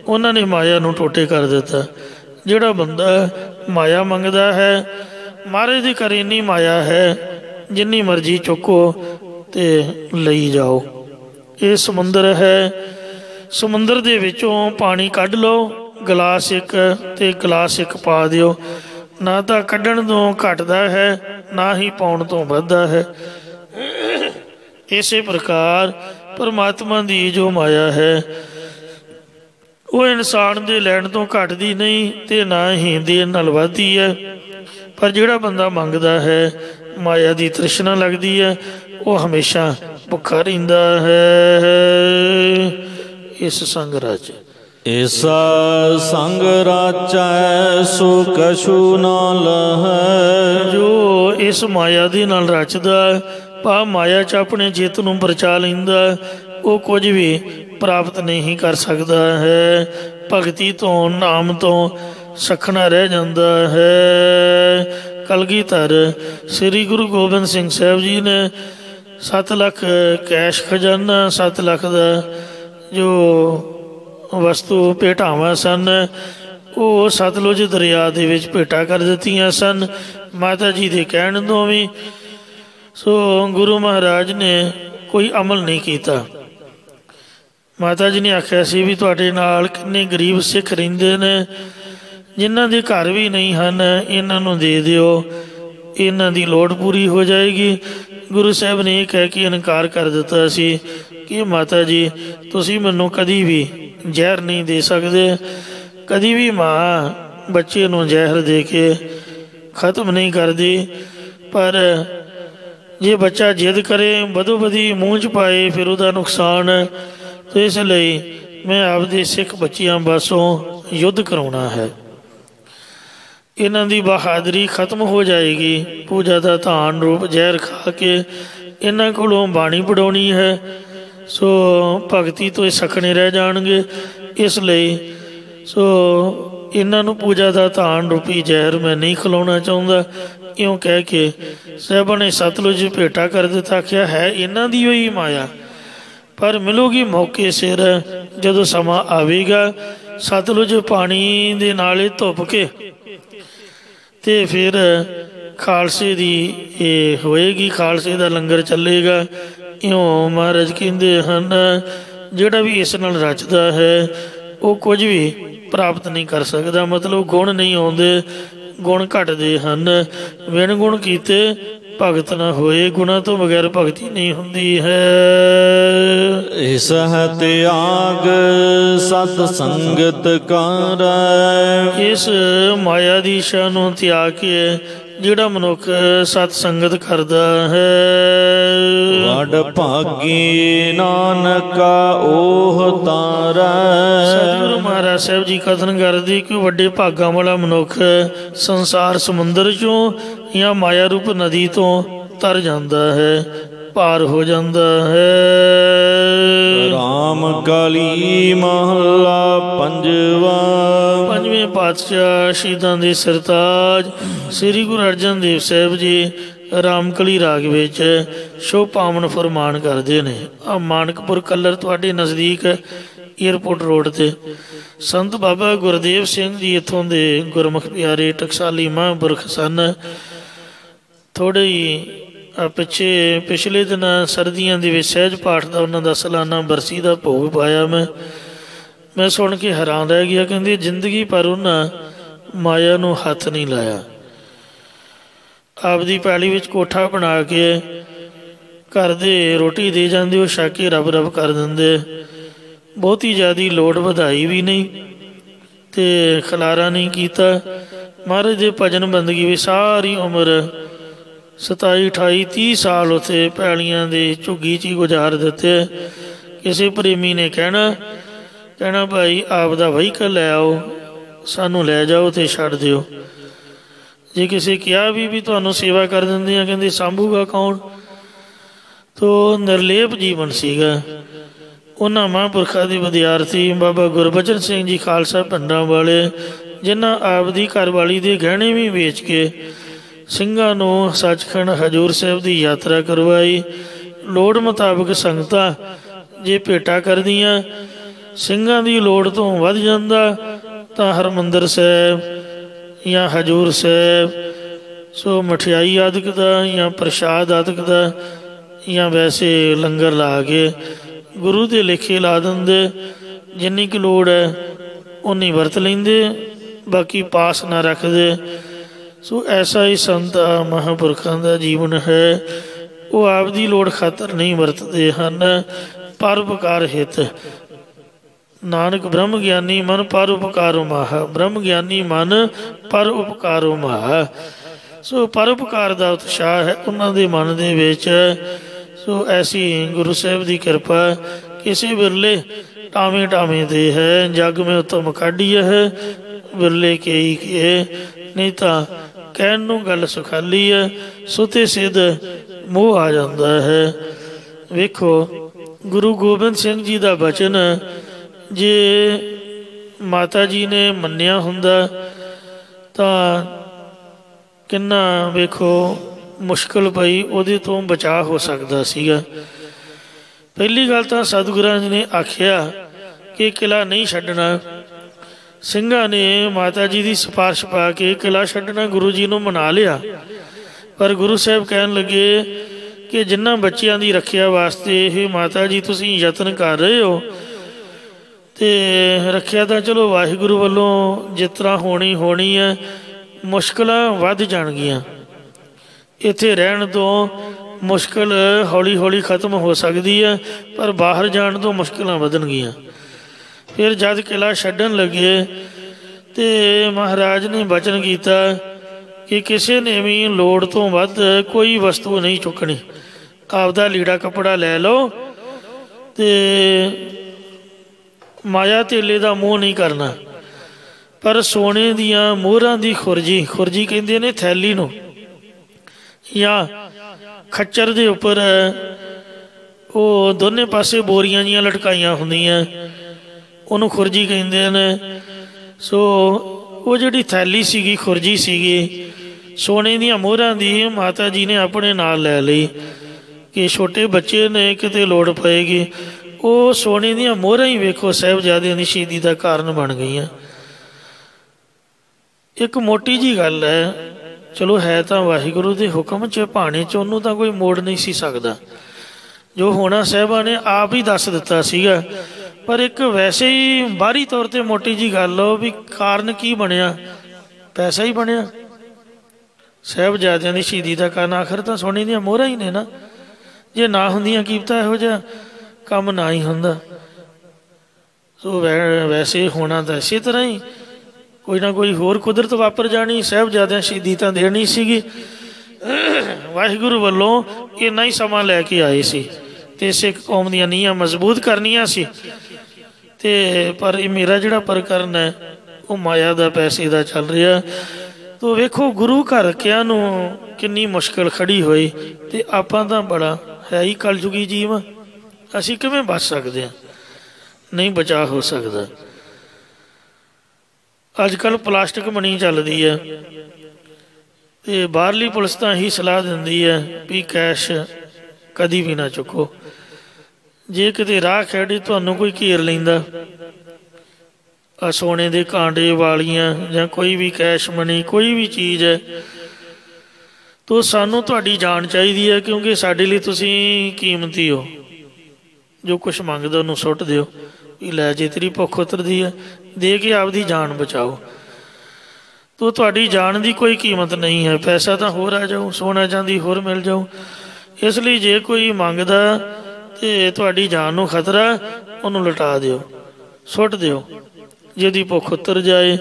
ਉਹਨਾਂ ਨੇ ਮਾਇਆ ਨੂੰ ਟੋਟੇ ਕਰ ਦਿੱਤਾ। ਜਿਹੜਾ ਬੰਦਾ ਮਾਇਆ ਮੰਗਦਾ ਹੈ, ਮਹਾਰਾਜ ਦੇ ਘਰ ਇੰਨੀ ਮਾਇਆ ਹੈ, ਜਿੰਨੀ ਮਰਜ਼ੀ ਚੁੱਕੋ ਤੇ ਲਈ ਜਾਓ। ਇਹ ਸਮੁੰਦਰ ਹੈ, ਸਮੁੰਦਰ ਦੇ ਵਿੱਚੋਂ ਪਾਣੀ ਕੱਢ ਲਓ, ਗਲਾਸ ਇੱਕ ਤੇ ਗਲਾਸ ਇੱਕ ਪਾ ਦਿਓ। ਨਾ ਤਾਂ ਕੱਢਣ ਤੋਂ ਘਟਦਾ ਹੈ, ਨਾ ਹੀ ਪਾਉਣ ਤੋਂ ਵੱਧਦਾ ਹੈ। ਇਸੇ ਪ੍ਰਕਾਰ ਪਰਮਾਤਮਾ ਦੀ ਜੋ ਮਾਇਆ ਹੈ ਉਹ ਇਨਸਾਨ ਦੇ ਲੈਣ ਤੋਂ ਘਟਦੀ ਨਹੀਂ ਤੇ ਨਾ ਹੀ ਦੇਣ ਨਾਲ ਵੱਧਦੀ ਹੈ। ਪਰ ਜਿਹੜਾ ਬੰਦਾ ਮੰਗਦਾ ਹੈ, ਮਾਇਆ ਦੀ ਤ੍ਰਿਸ਼ਨਾ ਲੱਗਦੀ ਹੈ, ਉਹ ਹਮੇਸ਼ਾ ਭੁੱਖਾ ਰਹਿੰਦਾ ਹੈ। ਇਸ ਸੰਗ ਰਚ ਇਸ ਸੰਗ ਰਾਚੈ ਸੋ ਕਛੂ ਨਾ ਲਹੈ। ਜੋ ਇਸ ਮਾਇਆ ਦੇ ਨਾਲ ਰਚਦਾ, ਭਾ ਮਾਇਆ 'ਚ ਆਪਣੇ ਚਿੱਤ ਨੂੰ ਪਰਚਾ ਲੈਂਦਾ, ਉਹ ਕੁਝ ਵੀ ਪ੍ਰਾਪਤ ਨਹੀਂ ਕਰ ਸਕਦਾ ਹੈ। ਭਗਤੀ ਤੋਂ, ਨਾਮ ਤੋਂ ਸਖਣਾ ਰਹਿ ਜਾਂਦਾ ਹੈ। ਕਲਗੀਧਰ ਸ੍ਰੀ ਗੁਰੂ ਗੋਬਿੰਦ ਸਿੰਘ ਸਾਹਿਬ ਜੀ ਨੇ 7 ਲੱਖ ਕੈਸ਼ ਖਜ਼ਾਨਾ, 7 ਲੱਖ ਦਾ ਜੋ ਵਸਤੂ ਭੇਟਾਵਾਂ ਸਨ, ਉਹ ਸਤਲੁਜ ਦਰਿਆ ਦੇ ਵਿੱਚ ਭੇਟਾ ਕਰ ਦਿੱਤੀਆਂ ਸਨ ਮਾਤਾ ਜੀ ਦੇ ਕਹਿਣ ਤੋਂ ਵੀ। ਸੋ ਗੁਰੂ ਮਹਾਰਾਜ ਨੇ ਕੋਈ ਅਮਲ ਨਹੀਂ ਕੀਤਾ। ਮਾਤਾ ਜੀ ਨੇ ਆਖਿਆ ਸੀ ਵੀ ਤੁਹਾਡੇ ਨਾਲ ਕਿੰਨੇ ਗਰੀਬ ਸਿੱਖ ਰਹਿੰਦੇ ਨੇ, ਜਿਨ੍ਹਾਂ ਦੇ ਘਰ ਵੀ ਨਹੀਂ ਹਨ, ਇਹਨਾਂ ਨੂੰ ਦੇ ਦਿਓ, ਇਹਨਾਂ ਦੀ ਲੋੜ ਪੂਰੀ ਹੋ ਜਾਏਗੀ। ਗੁਰੂ ਸਾਹਿਬ ਨੇ ਇਹ ਕਹਿ ਕੇ ਇਨਕਾਰ ਕਰ ਦਿੱਤਾ ਸੀ ਕਿ ਮਾਤਾ ਜੀ ਤੁਸੀਂ ਮੈਨੂੰ ਕਦੀ ਵੀ ਜ਼ਹਿਰ ਨਹੀਂ ਦੇ ਸਕਦੇ। ਕਦੀ ਵੀ ਮਾਂ ਬੱਚੇ ਨੂੰ ਜ਼ਹਿਰ ਦੇ ਕੇ ਖਤਮ ਨਹੀਂ ਕਰਦੀ। ਪਰ ਜੇ ਬੱਚਾ ਜਿੱਦ ਕਰੇ, ਬਦੋ ਬਦੀ ਮੂੰਹ 'ਚ ਪਾਏ, ਫਿਰ ਉਹਦਾ ਨੁਕਸਾਨ ਹੈ। ਅਤੇ ਇਸ ਲਈ ਮੈਂ ਆਪਦੇ ਸਿੱਖ ਬੱਚਿਆਂ ਪਾਸੋਂ ਯੁੱਧ ਕਰਾਉਣਾ ਹੈ। ਇਹਨਾਂ ਦੀ ਬਹਾਦਰੀ ਖਤਮ ਹੋ ਜਾਏਗੀ। ਪੂਜਾ ਦਾ ਧਾਨ ਰੂਪ ਜ਼ਹਿਰ ਖਾ ਕੇ ਇਹਨਾਂ ਕੋਲੋਂ ਬਾਣੀ ਪੜਾਉਣੀ ਹੈ। ਸੋ ਭਗਤੀ ਤੋਂ ਇਹ ਸਖਣੇ ਰਹਿ ਜਾਣਗੇ। ਇਸ ਲਈ ਸੋ ਇਹਨਾਂ ਨੂੰ ਪੂਜਾ ਦਾ ਧਾਨ ਰੂਪੀ ਜ਼ਹਿਰ ਮੈਂ ਨਹੀਂ ਖਿਲਾਉਣਾ ਚਾਹੁੰਦਾ। ਇਉਂ ਕਹਿ ਕੇ ਸਾਹਿਬਾਂ ਨੇ ਸਤਲੁਜ ਭੇਟਾ ਕਰ ਦਿੱਤਾ। ਆਖਿਆ ਹੈ ਇਹਨਾਂ ਦੀ ਹੋਈ ਮਾਇਆ, ਪਰ ਮਿਲੂਗੀ ਮੌਕੇ ਸਿਰ। ਜਦੋਂ ਸਮਾਂ ਆਵੇਗਾ ਸਤਲੁਜ ਪਾਣੀ ਦੇ ਨਾਲ ਧੁੱਪ ਕੇ ਤੇ ਫਿਰ ਖਾਲਸੇ ਦੀ ਇਹ ਹੋਏਗੀ, ਖਾਲਸੇ ਦਾ ਲੰਗਰ ਚੱਲੇਗਾ। ਇਉਂ ਮਹਾਰਾਜ ਕਹਿੰਦੇ ਹਨ ਜਿਹੜਾ ਵੀ ਇਸ ਨਾਲ ਰਚਦਾ ਹੈ ਉਹ ਕੁਝ ਵੀ ਪ੍ਰਾਪਤ ਨਹੀਂ ਕਰ ਸਕਦਾ। ਮਤਲਬ ਗੁਣ ਨਹੀਂ ਆਉਂਦੇ, ਗੁਣ ਘਟਦੇ ਹਨ। ਵਿਣ ਗੁਣ ਕੀਤੇ ਭਗਤ ਨਾ ਹੋਏ। ਗੁਣਾਂ ਤੋਂ ਬਗੈਰ ਭਗਤੀ ਨਹੀਂ ਹੁੰਦੀ ਹੈ। ਇਸ ਹੈ ਤਿਆਗ ਸਤ ਸੰਗਤ ਕਰੈ। ਇਸ ਮਾਇਆ ਦੀ ਇੱਛਾ ਨੂੰ ਤਿਆਗ ਕੇ ਜਿਹੜਾ ਮਨੁੱਖ ਸਤ ਸੰਗਤ ਕਰਦਾ ਹੈ, ਵਡ ਭਾਗੀ ਨਾਨਕਾ ਓਹ ਤਾਰੈ। ਸਤਿਗੁਰੂ ਮਹਾਰਾਜ ਸਾਹਿਬ ਜੀ ਕਥਨ ਕਰਦੇ ਕਿ ਵੱਡੇ ਭਾਗਾਂ ਵਾਲਾ ਮਨੁੱਖ ਸੰਸਾਰ ਸਮੁੰਦਰ 'ਚੋਂ ਜਾਂ ਮਾਇਆ ਰੂਪ ਨਦੀ ਤੋਂ ਤਰ ਜਾਂਦਾ ਹੈ, ਪਾਰ ਹੋ ਜਾਂਦਾ ਹੈ। ਰਾਮ ਕਲੀ ਮਹੱਲਾ ਪੰਜਵਾ। ਪੰਜਵੇਂ ਪਾਤਸ਼ਾਹ ਸ਼ਹੀਦਾਂ ਦੇ ਸਰਤਾਜ ਸ੍ਰੀ ਗੁਰੂ ਅਰਜਨ ਦੇਵ ਸਾਹਿਬ ਜੀ ਰਾਮਕਲੀ ਰਾਗ ਵਿੱਚ ਸ਼ੋਭ ਪਾਵਨ ਫਰਮਾਨ ਕਰਦੇ ਨੇ। ਆ ਮਾਨਕਪੁਰ ਕਲਰ ਤੁਹਾਡੇ ਨਜ਼ਦੀਕ ਏਅਰਪੋਰਟ ਰੋਡ 'ਤੇ ਸੰਤ ਬਾਬਾ ਗੁਰਦੇਵ ਸਿੰਘ ਜੀ ਇੱਥੋਂ ਦੇ ਗੁਰਮੁਖ ਪਿਆਰੇ ਟਕਸਾਲੀ ਮਹਾਂਪੁਰਖ ਸਨ। ਥੋੜ੍ਹੇ ਹੀ ਪਿਛਲੇ ਦਿਨ ਸਰਦੀਆਂ ਦੇ ਵਿੱਚ ਸਹਿਜ ਪਾਠ ਦਾ ਉਹਨਾਂ ਦਾ ਸਾਲਾਨਾ ਬਰਸੀ ਦਾ ਭੋਗ ਪਾਇਆ। ਮੈਂ मैं सुन के हैरान रह गया। कहते जिंदगी पर उन्हें माया नूं हथ नहीं लाया। आपदी पैली विच कोठा बना के घर दे रोटी दे जाते, वो छक के रब रब कर देंदे। बहुती ज़्यादा लोड़ वधाई भी नहीं ते खलारा नहीं किया। महाराज दे भजन बंदगी भी सारी उम्र 27 28 30 साल उत्थे पैलियां दे झुग्गी च ही गुजार दिते। किसी प्रेमी ने कहना भाई आप दा वहीकल लै आओ, सानू लै जाओ तो छड्ड दिओ। जे किसी कहा भी तुहानू सेवा कर देंदे, कहते सांभूगा कौन। तो निर्लेप जीवन सीगा। उन्हां महापुरखा दे विद्यार्थी बाबा गुरबचन सिंह जी खालसा पिंडां वाले, जिन्हां आपदी घरवाली दे गहने भी वेच के ਸਿੰਘਾਂ ਨੂੰ ਸੱਚਖੰਡ ਹਜੂਰ ਸਾਹਿਬ ਦੀ ਯਾਤਰਾ ਕਰਵਾਈ। ਲੋੜ ਮੁਤਾਬਕ ਸੰਗਤਾਂ ਜੇ ਭੇਟਾ ਕਰਦੀਆਂ, ਸਿੰਘਾਂ ਦੀ ਲੋੜ ਤੋਂ ਵੱਧ ਜਾਂਦਾ ਤਾਂ ਹਰਿਮੰਦਰ ਸਾਹਿਬ ਜਾਂ ਹਜੂਰ ਸਾਹਿਬ ਸੋ ਮਠਿਆਈ ਆਦਿਕ ਦਾ ਜਾਂ ਪ੍ਰਸ਼ਾਦ ਆਦਿਕ ਦਾ ਜਾਂ ਵੈਸੇ ਲੰਗਰ ਲਾ ਕੇ ਗੁਰੂ ਦੇ ਲੇਖੇ ਲਾ ਦਿੰਦੇ। ਜਿੰਨੀ ਕੁ ਲੋੜ ਹੈ ਉਨੀ ਵਰਤ ਲੈਂਦੇ, ਬਾਕੀ ਪਾਸ ਨਾ ਰੱਖਦੇ। सो ऐसा ही संत महापुरखों का जीवन है। वो आपकी लोड़ खातर नहीं वरतते हैं, परोपकार हित। नानक ब्रह्म ज्ञानी मन पर उपकारो माह, ब्रह्म ज्ञानी मन पर उपकारो माह। सो परोपकार का उत्साह है उन्होंने मन के विच। सो ऐसी गुरु साहब की कृपा किसी बिरले टावें टावें दे है। जग में उत्तम काढ़ी है बिरले कई के, नहीं तो कहन नूं गल सुखाली है, सुते सिद्ध मोह आ जाता है। वेखो गुरु गोबिंद सिंह जी का बचन जे माता जी ने मन्निया हुंदा तां किन्ना वेखो मुश्किल पई उहदे तों बचा हो सकता सीगा। पहली गल तां सतगुरां जी ने आखिया कि किला नहीं छड्डना। ਸਿੰਘਾਂ ने माता जी की सिफारिश पा के किला छड्डना गुरु जी नूं मना लिया। पर गुरु साहब कहन लगे कि जिन्हां बच्चियां की रखिया वास्ते ये माता जी तुसीं यतन कर रहे हो, तो रखिया तो चलो वाहिगुरू वालों जिस तरह होनी है, मुश्किलां वध जाणगियां। इत्थे रहण तो मुश्किल हौली हौली खत्म हो सकती है, पर बाहर जाण तो मुश्किलां वधणगियां। फिर जद किला छड्डन लगे तो महाराज ने बचन किया कि किसी ने भी लोड़ तो वध कोई वस्तु नहीं चुकनी। आपदा लीड़ा कपड़ा लै लो तो माया तेले का मोह नहीं करना, पर सोने दियां मोहरां दी खुरजी कहते ने थैली नूं, या खच्चर दे उपर वो दोने पासे बोरियां जिहियां लटकाइयां हुंदियां, ਉਹਨੂੰ खुरजी कहते हैं। सो वो जिहड़ी थैली सीगी खुरजी सीगी सोने दियां मोहरां दी, माता जी ने अपने नाल लै लई कि छोटे बच्चे ने किते लोड़ पएगी। वो सोने दियां मोहरां ही वेखो साहिबजादियां दी शहीदी का कारण बन गईयां। एक मोटी जी गल है, चलो है तो वाहिगुरू के हुक्म च भाने च, उन्होंने तो कोई मोड़ नहीं सी सकदा। जो होना साहिबा ने आप ही दस दिता सीगा। पर एक वैसे ही बाहरी तौर पर मोटी जी गल हो भी कारण की बनया, पैसा ही बनया। साहिबजादियां दी शहीदी का कारण आखिर तो सोने दियां मोहरां ही ने ना। जे ना हुंदियां कीमतां इहो जिहा काम ना ही हुंदा। सो वैसे होना तो इसे तरह ही कोई ना कोई होर कुदरत वापर जानी, साहिबजादियां शहीदी तां देनी सीगी। वाहिगुरू वालों इन्ना ही समा लैके आए सी ते सिख कौम दीयां नीहां मजबूत करनियां सी। ते पर मेरा जिहड़ा प्रकरण है वो माया दा पैसे दा चल रहा। तो वेखो गुरु घर किया नूं किन्नी मुश्किल खड़ी हुई, ते आपां तां बड़ा है ही कलयुगी जीव, असीं किवें बच सकते हैं? नहीं बचा हो सकता। अजकल प्लास्टिक मनी चलती है, तो बाहरली पुलिस तो ही सलाह दिंदी है भी कैश कदी भी ना चुको। जे किते राह खैड़ी तुहानूं कोई घेर लैंदा, सोने के कांटे वालियां या कोई भी कैश मनी कोई भी चीज़ है, तो सानू तुहाडी जान चाहिदी है, क्योंकि साडे लई तुसीं कीमती हो। जो कुछ मंगदा उहनूं सुੱਟ दिओ, ਵੀ ਲੈ ਜੇ ਤੇਰੀ ਭੁੱਖ ਉਤਰਦੀ ਹੈ ਦੇ ਕੇ ਆਪਦੀ ਜਾਨ ਬਚਾਓ। ਤੋ ਤੁਹਾਡੀ ਜਾਨ ਦੀ ਕੋਈ ਕੀਮਤ ਨਹੀਂ ਹੈ। ਪੈਸਾ ਤਾਂ ਹੋਰ ਆ ਜਾਊ, ਸੋਨਾ ਚਾਂਦੀ ਹੋਰ ਮਿਲ ਜਾਊ। ਇਸ ਲਈ ਜੇ ਕੋਈ ਮੰਗਦਾ ਤੇ ਤੁਹਾਡੀ ਜਾਨ ਨੂੰ ਖਤਰਾ, ਉਹਨੂੰ ਲੁਟਾ ਦਿਓ, ਸੁੱਟ ਦਿਓ ਜਿਹਦੀ ਭੁੱਖ ਉਤਰ ਜਾਏ।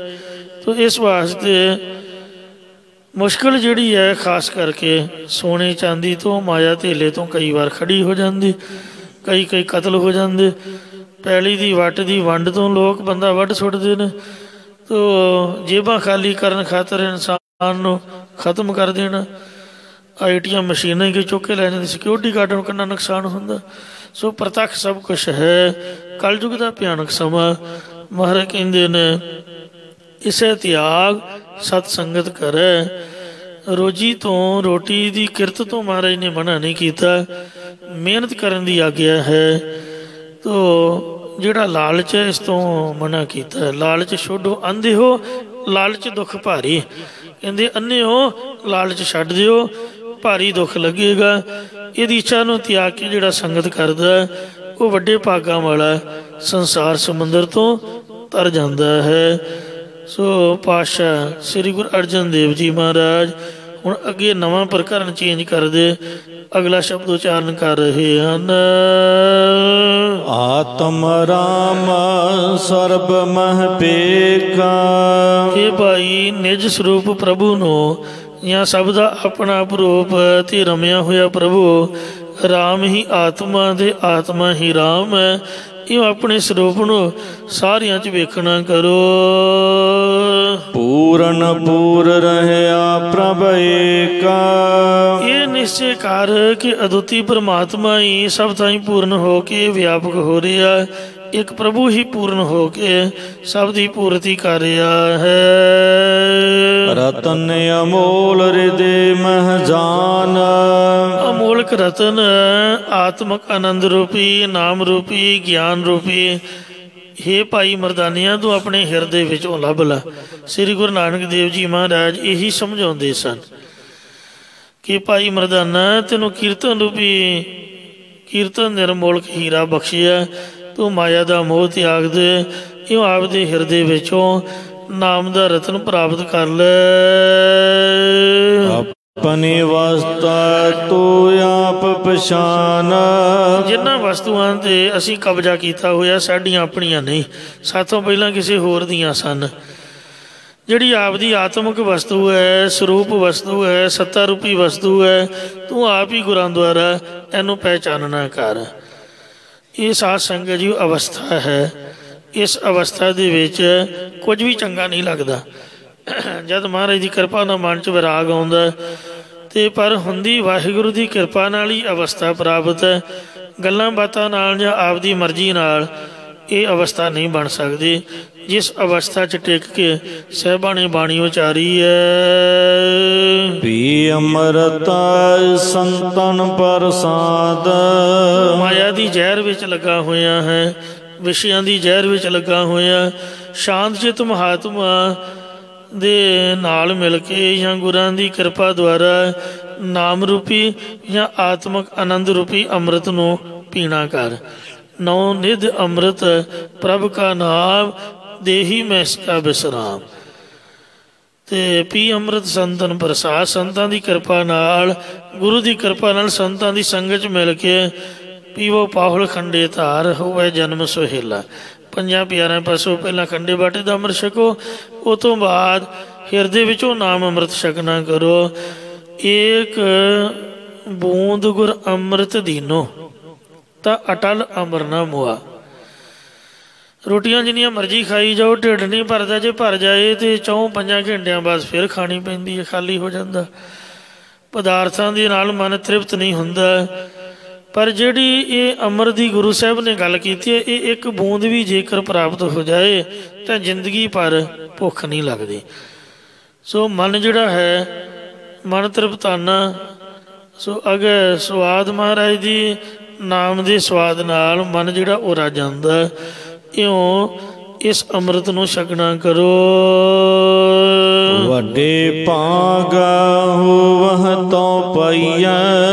ਤੋ ਇਸ ਵਾਸਤੇ ਮੁਸ਼ਕਿਲ ਜਿਹੜੀ ਹੈ ਖਾਸ ਕਰਕੇ ਸੋਨੇ ਚਾਂਦੀ ਤੋਂ, ਮਾਇਆ ਧੇਲੇ ਤੋਂ ਕਈ ਵਾਰ ਖੜੀ ਹੋ ਜਾਂਦੀ, ਕਈ ਕਤਲ ਹੋ ਜਾਂਦੇ। ਪੈਲੀ ਦੀ ਵੱਟ ਦੀ ਵੰਡ ਤੋਂ ਲੋਕ ਬੰਦਾ ਵੱਢ ਸੁੱਟਦੇ ਨੇ। ਤੋ ਜੇਬਾਂ ਖਾਲੀ ਕਰਨ ਖਾਤਰ ਇਨਸਾਨ ਨੂੰ ਖਤਮ ਕਰ ਦੇਣਾ। ATM ਮਸ਼ੀਨਾਂ ਹੀ ਚੁੱਕ ਕੇ ਲੈ ਜਾਂਦੀ, ਸਿਕਿਉਰਿਟੀ ਗਾਰਡ ਨੂੰ ਕਿੰਨਾ ਨੁਕਸਾਨ ਹੁੰਦਾ। ਸੋ ਪ੍ਰਤੱਖ ਸਭ ਕੁਛ ਹੈ। ਕਲਯੁਗ ਦਾ ਭਿਆਨਕ ਸਮਾਂ। ਮਹਾਰਾਜ ਕਹਿੰਦੇ ਨੇ ਇਸੇ ਤਿਆਗ ਸਤ ਸੰਗਤ ਕਰੈ। ਰੋਜੀ ਤੋਂ, ਰੋਟੀ ਦੀ ਕਿਰਤ ਤੋਂ ਮਹਾਰਾਜ ਨੇ ਮਨਾ ਨਹੀਂ ਕੀਤਾ, ਮਿਹਨਤ ਕਰਨ ਦੀ ਆਗਿਆ ਹੈ। ਤੋ ਜਿਹੜਾ ਲਾਲਚ ਹੈ ਇਸ ਤੋਂ ਮਨਾ ਕੀਤਾ। ਲਾਲਚ ਛੋਡੋ ਅੰਧੇ ਹੋ, ਲਾਲਚ ਦੁੱਖ ਭਾਰੀ। ਕਹਿੰਦੇ ਅੰਨੇ ਹੋ, ਲਾਲਚ ਛੱਡ ਦਿਓ, ਭਾਰੀ ਦੁੱਖ ਲੱਗੇਗਾ। ਇਹਦੀ ਇੱਛਾ ਨੂੰ ਤਿਆਗ ਕੇ ਜਿਹੜਾ ਸੰਗਤ ਕਰਦਾ ਉਹ ਵੱਡੇ ਭਾਗਾਂ ਵਾਲਾ ਸੰਸਾਰ ਸਮੁੰਦਰ ਤੋਂ ਤਰ ਜਾਂਦਾ ਹੈ। ਸੋ ਪਾਤਸ਼ਾਹ ਸ੍ਰੀ ਗੁਰੂ ਅਰਜਨ ਦੇਵ ਜੀ ਮਹਾਰਾਜ ਹੁਣ ਅੱਗੇ ਨਵਾਂ ਪ੍ਰਕਰਨ ਚੇਂਜ ਕਰਦੇ, ਅਗਲਾ ਸ਼ਬਦ ਉਚਾਰਨ ਕਰ ਰਹੇ ਹਨ। ਆਤਮ ਰਾਮ ਸਰਬ ਮਹਿ ਪੇਖਾ। ਇਹ ਭਾਈ ਨਿਜ ਸਰੂਪ ਪ੍ਰਭੂ ਨੂੰ ਜਾਂ ਸਭ ਦਾ ਆਪਣਾ ਆਪ ਰੂਪ ਤੇ ਰਮਿਆ ਹੋਇਆ ਪ੍ਰਭੂ ਰਾਮ ਹੀ ਆਤਮਾ ਦੇ ਆਤਮਾ ਹੀ ਰਾਮ ਹੈ। ਇਹ ਆਪਣੇ ਸਰੂਪ ਨੂੰ ਸਾਰਿਆਂ 'ਚ ਵੇਖਣਾ ਕਰੋ। ਪੂਰਨ ਪੂਰ ਰਹਿਆ ਪ੍ਰਭ ਏਕਾ। ਇਹ ਨਿਸ਼ਚੈ ਕਰ ਕਿ ਅਦੁੱਤੀ ਪਰਮਾਤਮਾ ਹੀ ਸਭ ਥਾਈਂ ਪੂਰਨ ਹੋ ਕੇ ਵਿਆਪਕ ਹੋ ਰਿਹਾ। ਇੱਕ ਪ੍ਰਭੂ ਹੀ ਪੂਰਨ ਹੋ ਕੇ ਸਭ ਦੀ ਪੂਰਤੀ ਕਰ ਰਿਹਾ ਹੈ। ਰਤਨ ਅਮੋਲ ਹਿਰਦੇ ਮਹਿ ਜਾਨ। ਅਮੋਲਕ ਰਤਨ ਆਤਮਕ ਆਨੰਦ ਰੂਪੀ, ਨਾਮ ਰੂਪੀ, ਗਿਆਨ ਰੂਪੀ। ਹੇ ਭਾਈ ਮਰਦਾਨਿਆਂ, ਤੂੰ ਆਪਣੇ ਹਿਰਦੇ ਵਿੱਚੋਂ ਲੱਭ ਲਾ। ਸ੍ਰੀ ਗੁਰੂ ਨਾਨਕ ਦੇਵ ਜੀ ਮਹਾਰਾਜ ਇਹੀ ਸਮਝਾਉਂਦੇ ਸਨ ਕਿ ਭਾਈ ਮਰਦਾਨਾ, ਤੈਨੂੰ ਕੀਰਤਨ ਰੂਪੀ, ਕੀਰਤਨ ਨਿਰਮੋਲਕ ਹੀਰਾ ਬਖਸ਼ਿਆ। ਤੂੰ ਮਾਇਆ ਦਾ ਮੋਹ ਤਿਆਗ ਦੇ, ਇਹ ਆਪਦੇ ਹਿਰਦੇ ਵਿੱਚੋਂ ਨਾਮ ਦਾ ਰਤਨ ਪ੍ਰਾਪਤ ਕਰ ਲੈ। ਆਪਣੀ ਵਸਤਾ ਤੂੰ ਆਪ ਪਛਾਨ। ਜਿਨ੍ਹਾਂ ਵਸਤੂਆਂ 'ਤੇ ਅਸੀਂ ਕਬਜ਼ਾ ਕੀਤਾ ਹੋਇਆ ਸਾਡੀਆਂ ਆਪਣੀਆਂ ਨਹੀਂ, ਸਾਥੋਂ ਪਹਿਲਾਂ ਕਿਸੇ ਹੋਰ ਦੀਆਂ ਸਨ। ਜਿਹੜੀ ਆਪਦੀ ਆਤਮਿਕ ਵਸਤੂ ਹੈ, ਸਰੂਪ ਵਸਤੂ ਹੈ, ਸੱਤਾ ਰੂਪੀ ਵਸਤੂ ਹੈ, ਤੂੰ ਆਪ ਹੀ ਗੁਰਾਂ ਦੁਆਰਾ ਇਹਨੂੰ ਪਹਿਚਾਨਣਾ ਕਰ। ਇਹ ਸਾਧ ਸੰਗਤ ਜੀ ਅਵਸਥਾ ਹੈ। ਇਸ ਅਵਸਥਾ ਦੇ ਵਿੱਚ ਕੁਝ ਵੀ ਚੰਗਾ ਨਹੀਂ ਲੱਗਦਾ। ਜਦ ਮਹਾਰਾਜ ਦੀ ਕਿਰਪਾ ਨਾਲ ਮਨ 'ਚ ਵਿਰਾਗ ਆਉਂਦਾ ਤੇ ਪਰ ਹੁੰਦੀ ਵਾਹਿਗੁਰੂ ਦੀ ਕਿਰਪਾ ਨਾਲ ਹੀ ਅਵਸਥਾ ਪ੍ਰਾਪਤ ਹੈ। ਗੱਲਾਂ ਬਾਤਾਂ ਨਾਲ ਜਾਂ ਆਪਦੀ ਮਰਜ਼ੀ ਨਾਲ ਇਹ ਅਵਸਥਾ ਨਹੀਂ ਬਣ ਸਕਦੀ। ਜਿਸ ਅਵਸਥਾ 'ਚ ਟਿਕ ਕੇ ਸਾਹਿਬਾਂ ਨੇ ਬਾਣੀ ਉਚਾਰੀ ਹੈ। ਪੀ ਅੰਮ੍ਰਿਤ ਸੰਤਨ ਪ੍ਰਸਾਦ। ਮਾਇਆ ਦੀ ਜ਼ਹਿਰ ਵਿੱਚ ਲੱਗਾ ਹੋਇਆ ਹੈ, ਵਿਸ਼ਿਆਂ ਦੀ ਜ਼ਹਿਰ ਵਿੱਚ ਲੱਗਾ ਹੋਇਆ। ਸ਼ਾਂਤ ਚਿੱਤ ਮਹਾਤਮਾ ਦੇ ਨਾਲ ਮਿਲ ਕੇ ਜਾਂ ਗੁਰਾਂ ਦੀ ਕਿਰਪਾ ਦੁਆਰਾ ਨਾਮ ਰੂਪੀ ਜਾਂ ਆਤਮਕ ਆਨੰਦ ਰੂਪੀ ਅੰਮ੍ਰਿਤ ਨੂੰ ਪੀਣਾ ਕਰ। ਨੌ ਨਿਧ ਅੰਮ੍ਰਿਤ ਪ੍ਰਭ ਕਾ ਨਾਮ ਦੇਹੀ ਮੈਂ ਇਸਕਾ ਵਿਸਰਾਮ। ਤੇ ਪੀ ਅੰਮ੍ਰਿਤ ਸੰਤਨ ਪ੍ਰਸਾਦ। ਸੰਤਾਂ ਦੀ ਕਿਰਪਾ ਨਾਲ, ਗੁਰੂ ਦੀ ਕਿਰਪਾ ਨਾਲ, ਸੰਤਾਂ ਦੀ ਸੰਗਤ 'ਚ ਮਿਲ ਕੇ ਪੀਵੋ ਪਾਹੁਲ ਖੰਡੇ ਧਾਰ, ਹੋਵੇ ਜਨਮ ਸੁਹੇਲਾ। ਪੰਜਾਂ ਪਿਆਰਿਆਂ ਪਾਸੋਂ ਪਹਿਲਾਂ ਖੰਡੇ ਬਾਟੇ ਦਾ ਅੰਮ੍ਰਿਤ ਛਕੋ, ਉਹ ਤੋਂ ਬਾਅਦ ਹਿਰਦੇ ਵਿੱਚੋਂ ਨਾਮ ਅੰਮ੍ਰਿਤ ਛਕਣਾ ਕਰੋ। ਏਕ ਬੂੰਦ ਗੁਰ ਅੰਮ੍ਰਿਤ ਦੀਨੋ ਤਾਂ ਅਟਲ ਅਮਰ ਨਾ ਮੁਆ। ਰੋਟੀਆਂ ਜਿੰਨੀਆਂ ਮਰਜ਼ੀ ਖਾਈ ਜਾਓ, ਢਿੱਡ ਨਹੀਂ ਭਰਦਾ। ਜੇ ਭਰ ਜਾਏ ਤਾਂ 4-5 ਘੰਟਿਆਂ ਬਾਅਦ ਫਿਰ ਖਾਣੀ ਪੈਂਦੀ ਹੈ, ਖਾਲੀ ਹੋ ਜਾਂਦਾ। ਪਦਾਰਥਾਂ ਦੇ ਨਾਲ ਮਨ ਤ੍ਰਿਪਤ ਨਹੀਂ ਹੁੰਦਾ। ਪਰ ਜਿਹੜੀ ਇਹ ਅੰਮ੍ਰਿਤ ਦੀ ਗੁਰੂ ਸਾਹਿਬ ਨੇ ਗੱਲ ਕੀਤੀ ਹੈ, ਇਹ ਇੱਕ ਬੂੰਦ ਵੀ ਜੇਕਰ ਪ੍ਰਾਪਤ ਹੋ ਜਾਏ ਤਾਂ ਜ਼ਿੰਦਗੀ ਭਰ ਭੁੱਖ ਨਹੀਂ ਲੱਗਦੀ। ਸੋ ਮਨ ਜਿਹੜਾ ਹੈ ਮਨ ਤ੍ਰਿਪਤਾਨਾ। ਸੋ ਅਗਰ ਸਵਾਦ ਮਹਾਰਾਜ ਦੀ ਨਾਮ ਦੇ ਸਵਾਦ ਨਾਲ ਮਨ ਜਿਹੜਾ ਉਹ ਰੱਜ ਜਾਂਦਾ। ਇਉਂ ਇਸ ਅੰਮ੍ਰਿਤ ਨੂੰ ਛਕਣਾ ਕਰੋ। ਵੱਡੇ ਭਾਗ ਹੋਵਹ ਤੋ ਪਈਐ।